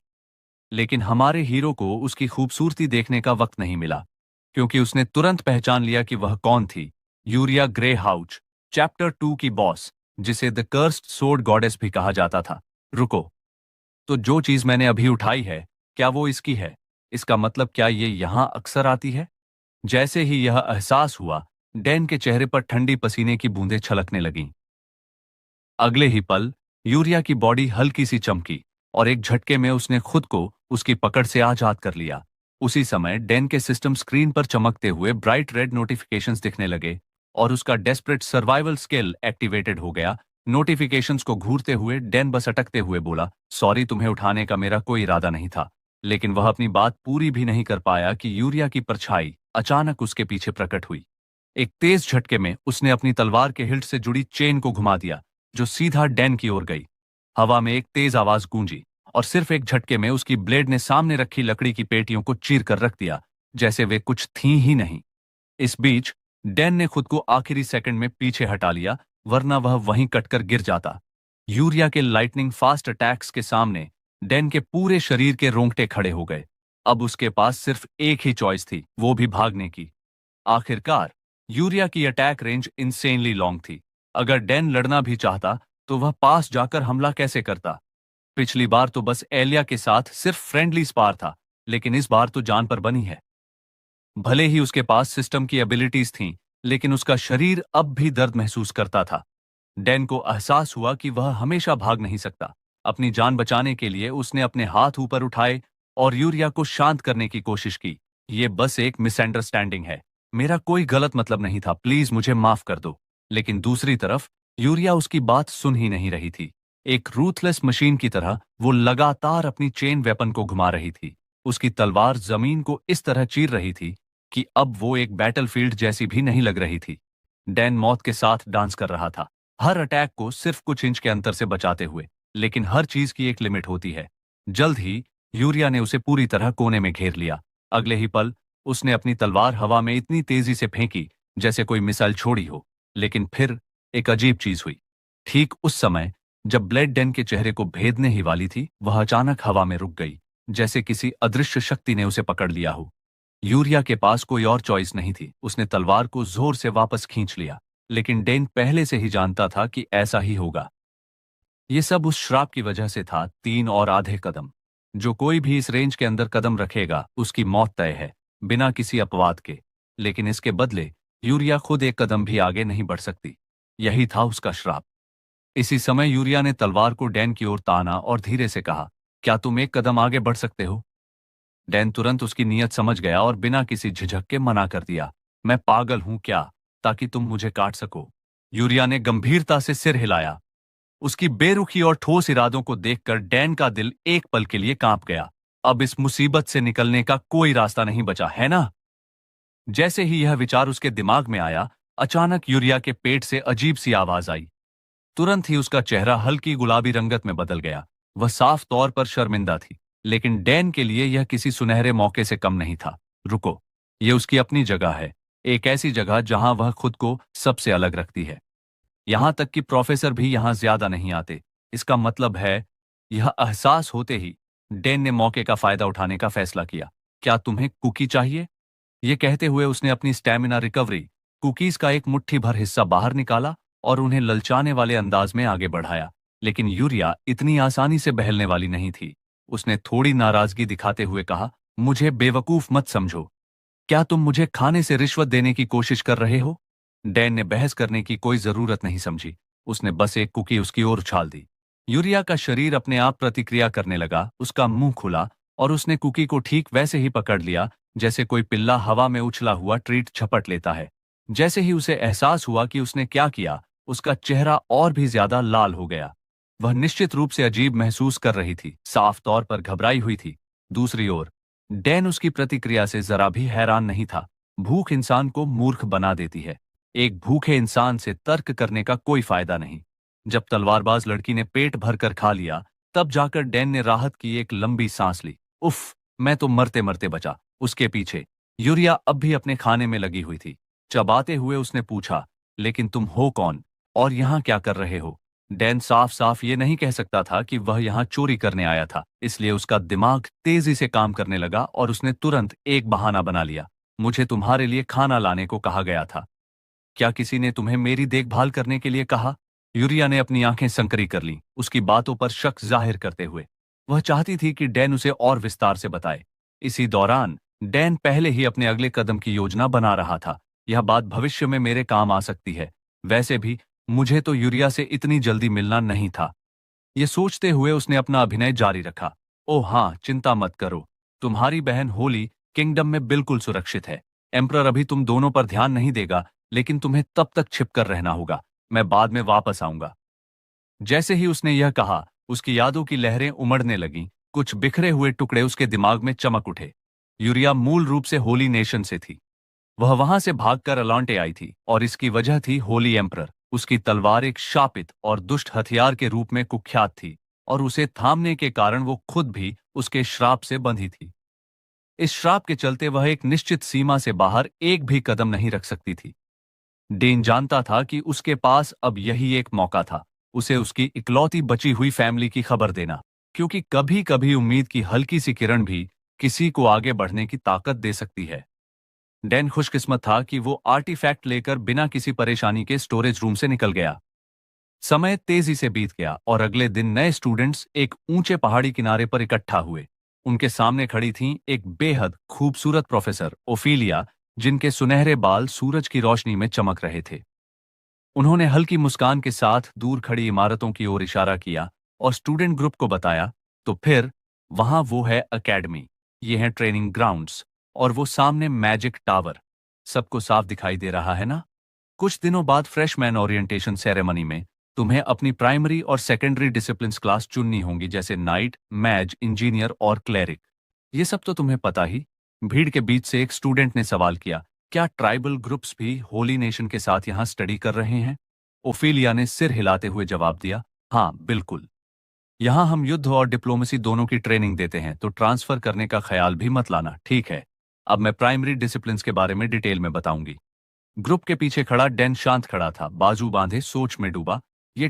लेकिन हमारे हीरो को उसकी खूबसूरती देखने का वक्त नहीं मिला, क्योंकि उसने तुरंत पहचान लिया कि वह कौन थी। यूरिया ग्रे हाउच, चैप्टर 2 की बॉस। जिसे द कर्स्ड सोर्ड गॉडेस भी कहा जाता था। रुको, तो जो चीज मैंने अभी उठाई है, क्या वो इसकी है? इसका मतलब क्या ये यहां अक्सर आती है? जैसे ही यह एहसास हुआ, डैन के चेहरे पर ठंडी पसीने की बूंदें छलकने लगीं। अगले ही पल यूरिया की बॉडी हल्की सी चमकी और एक झटके में उसने खुद को उसकी पकड़ से आजाद कर लिया। उसी समय डैन के सिस्टम स्क्रीन पर चमकते हुए ब्राइट रेड नोटिफिकेशंस दिखने लगे और उसका डेस्परेट सर्वाइवल स्किल एक्टिवेटेड हो गया। नोटिफिकेशंस को घूरते हुए डैन बस अटकते हुए बोला, सॉरी, तुम्हें उठाने का मेरा कोई इरादा नहीं था। लेकिन वह अपनी बात पूरी भी नहीं कर पाया कि यूरिया की परछाई अचानक उसके पीछे प्रकट हुई। एक तेज झटके में उसने अपनी तलवार के हिल्ट से जुड़ी चेन को घुमा दिया, जो सीधा डैन की ओर गई। हवा में एक तेज आवाज गूंजी और सिर्फ एक झटके में उसकी ब्लेड ने सामने रखी लकड़ी की पेटियों को चीर कर रख दिया, जैसे वे कुछ थीं ही नहीं। इस बीच डैन ने खुद को आखिरी सेकंड में पीछे हटा लिया, वरना वह वहीं कटकर गिर जाता। यूरिया के लाइटनिंग फास्ट अटैक्स के सामने डैन के पूरे शरीर के रोंगटे खड़े हो गए। अब उसके पास सिर्फ एक ही चॉइस थी, वो भी भागने की। आखिरकार यूरिया की अटैक रेंज इंसेनली लॉन्ग थी। अगर डैन लड़ना भी चाहता तो वह पास जाकर हमला कैसे करता? पिछली बार तो बस एलिया के साथ सिर्फ फ्रेंडली स्पार था, लेकिन इस बार तो जान पर बनी है। भले ही उसके पास सिस्टम की एबिलिटीज थीं, लेकिन उसका शरीर अब भी दर्द महसूस करता था। डैन को एहसास हुआ कि वह हमेशा भाग नहीं सकता। अपनी जान बचाने के लिए उसने अपने हाथ ऊपर उठाए और यूरिया को शांत करने की कोशिश की। ये बस एक मिसअंडरस्टैंडिंग है, मेरा कोई गलत मतलब नहीं था, प्लीज मुझे माफ कर दो। लेकिन दूसरी तरफ यूरिया उसकी बात सुन ही नहीं रही थी। एक रूथलेस मशीन की तरह वो लगातार अपनी चेन वेपन को घुमा रही थी। उसकी तलवार जमीन को इस तरह चीर रही थी कि अब वो एक बैटलफील्ड जैसी भी नहीं लग रही थी। डैन मौत के साथ डांस कर रहा था, हर अटैक को सिर्फ कुछ इंच के अंतर से बचाते हुए। लेकिन हर चीज की एक लिमिट होती है। जल्द ही यूरिया ने उसे पूरी तरह कोने में घेर लिया। अगले ही पल उसने अपनी तलवार हवा में इतनी तेजी से फेंकी जैसे कोई मिसाइल छोड़ी हो। लेकिन फिर एक अजीब चीज हुई। ठीक उस समय जब ब्लेड डैन के चेहरे को भेदने ही वाली थी, वह अचानक हवा में रुक गई, जैसे किसी अदृश्य शक्ति ने उसे पकड़ लिया हो। यूरिया के पास कोई और चॉइस नहीं थी। उसने तलवार को जोर से वापस खींच लिया, लेकिन डैन पहले से ही जानता था कि ऐसा ही होगा। ये सब उस श्राप की वजह से था। 3 और आधे कदम। जो कोई भी इस रेंज के अंदर कदम रखेगा उसकी मौत तय है, बिना किसी अपवाद के। लेकिन इसके बदले यूरिया खुद एक कदम भी आगे नहीं बढ़ सकती। यही था उसका श्राप। इसी समय यूरिया ने तलवार को डैन की ओर ताना और धीरे से कहा, क्या तुम एक कदम आगे बढ़ सकते हो? डैन तुरंत उसकी नीयत समझ गया और बिना किसी झिझक के मना कर दिया। मैं पागल हूं क्या, ताकि तुम मुझे काट सको? यूरिया ने गंभीरता से सिर हिलाया। उसकी बेरुखी और ठोस इरादों को देखकर डैन का दिल एक पल के लिए कांप गया। अब इस मुसीबत से निकलने का कोई रास्ता नहीं बचा, है ना? जैसे ही यह विचार उसके दिमाग में आया, अचानक यूरिया के पेट से अजीब सी आवाज आई। तुरंत ही उसका चेहरा हल्की गुलाबी रंगत में बदल गया। वह साफ तौर पर शर्मिंदा थी, लेकिन डैन के लिए यह किसी सुनहरे मौके से कम नहीं था। रुको, यह उसकी अपनी जगह है, एक ऐसी जगह जहां वह खुद को सबसे अलग रखती है। यहां तक कि प्रोफेसर भी यहां ज्यादा नहीं आते। इसका मतलब है, यह एहसास होते ही डैन ने मौके का फायदा उठाने का फैसला किया। क्या तुम्हें कुकी चाहिए? ये कहते हुए उसने अपनी स्टैमिना रिकवरी कुकीज का एक मुट्ठी भर हिस्सा बाहर निकाला और उन्हें ललचाने वाले अंदाज में आगे बढ़ाया। लेकिन यूरिया इतनी आसानी से बहलने वाली नहीं थी। उसने थोड़ी नाराजगी दिखाते हुए कहा, मुझे बेवकूफ मत समझो। क्या तुम मुझे खाने से रिश्वत देने की कोशिश कर रहे हो? डैन ने बहस करने की कोई जरूरत नहीं समझी। उसने बस एक कुकी उसकी ओर उछाल दी। यूरिया का शरीर अपने आप प्रतिक्रिया करने लगा। उसका मुंह खुला और उसने कुकी को ठीक वैसे ही पकड़ लिया जैसे कोई पिल्ला हवा में उछला हुआ ट्रीट झपट लेता है। जैसे ही उसे एहसास हुआ कि उसने क्या किया, उसका चेहरा और भी ज्यादा लाल हो गया। वह निश्चित रूप से अजीब महसूस कर रही थी, साफ तौर पर घबराई हुई थी। दूसरी ओर डैन उसकी प्रतिक्रिया से जरा भी हैरान नहीं था। भूख इंसान को मूर्ख बना देती है। एक भूखे इंसान से तर्क करने का कोई फायदा नहीं। जब तलवारबाज लड़की ने पेट भरकर खा लिया, तब जाकर डैन ने राहत की एक लंबी सांस ली। उफ, मैं तो मरते मरते बचा। उसके पीछे यूरिया अब भी अपने खाने में लगी हुई थी। चबाते हुए उसने पूछा, लेकिन तुम हो कौन और यहां क्या कर रहे हो? डैन साफ साफ ये नहीं कह सकता था कि वह यहां चोरी करने आया था, इसलिए उसका दिमाग तेजी से काम करने लगा और उसने तुरंत एक बहाना बना लिया। मुझे तुम्हारे लिए खाना लाने को कहा गया था। क्या किसी ने तुम्हें मेरी देखभाल करने के लिए कहा? यूरिया ने अपनी आंखें संकरी कर ली, उसकी बातों पर शक जाहिर करते हुए। वह चाहती थी कि डैन उसे और विस्तार से बताए। इसी दौरान डैन पहले ही अपने अगले कदम की योजना बना रहा था। यह बात भविष्य में मेरे काम आ सकती है। वैसे भी मुझे तो यूरिया से इतनी जल्दी मिलना नहीं था। ये सोचते हुए उसने अपना अभिनय जारी रखा। ओह हाँ, चिंता मत करो। तुम्हारी बहन होली किंगडम में बिल्कुल सुरक्षित है। एम्परर अभी तुम दोनों पर ध्यान नहीं देगा, लेकिन तुम्हें तब तक छिपकर रहना होगा। मैं बाद में वापस आऊंगा। जैसे ही उसने यह कहा, उसकी यादों की लहरें उमड़ने लगीं। कुछ बिखरे हुए टुकड़े उसके दिमाग में चमक उठे। यूरिया मूल रूप से होली नेशन से थी। वह वहां से भागकर अलांटे आई थी और इसकी वजह थी होली एम्परर। उसकी तलवार एक शापित और दुष्ट हथियार के रूप में कुख्यात थी और उसे थामने के कारण वो खुद भी उसके श्राप से बंधी थी। इस श्राप के चलते वह एक निश्चित सीमा से बाहर एक भी कदम नहीं रख सकती थी। डेन जानता था कि उसके पास अब यही एक मौका था, उसे उसकी इकलौती बची हुई फैमिली की खबर देना, क्योंकि कभी कभी उम्मीद की हल्की सी किरण भी किसी को आगे बढ़ने की ताकत दे सकती है। डैन खुशकिस्मत था कि वो आर्टिफैक्ट लेकर बिना किसी परेशानी के स्टोरेज रूम से निकल गया। समय तेजी से बीत गया और अगले दिन नए स्टूडेंट्स एक ऊंचे पहाड़ी किनारे पर इकट्ठा हुए। उनके सामने खड़ी थीं एक बेहद खूबसूरत प्रोफेसर ओफिलिया, जिनके सुनहरे बाल सूरज की रोशनी में चमक रहे थे। उन्होंने हल्की मुस्कान के साथ दूर खड़ी इमारतों की ओर इशारा किया और स्टूडेंट ग्रुप को बताया, तो फिर वहां वो है अकेडमी, ये है ट्रेनिंग ग्राउंड्स, और वो सामने मैजिक टावर। सबको साफ दिखाई दे रहा है ना? कुछ दिनों बाद फ्रेशमैन ओरिएंटेशन सेरेमनी में तुम्हें अपनी प्राइमरी और सेकेंडरी डिसिप्लिन्स क्लास चुननी होंगी, जैसे नाइट, मैज, इंजीनियर और क्लेरिक। ये सब तो तुम्हें पता ही। भीड़ के बीच से एक स्टूडेंट ने सवाल किया, क्या ट्राइबल ग्रुप्स भी होली नेशन के साथ यहाँ स्टडी कर रहे हैं? ओफिलिया ने सिर हिलाते हुए जवाब दिया, हाँ बिल्कुल। यहाँ हम युद्ध और डिप्लोमेसी दोनों की ट्रेनिंग देते हैं, तो ट्रांसफर करने का ख्याल भी मत लाना, ठीक है? अब मैं प्राइमरी डिसिप्लिन्स के बारे में डिटेल में बताऊंगी। ग्रुप के पीछे खड़ा डैन शांत खड़ा था, बाजू बांधे सोच में डूबा। ये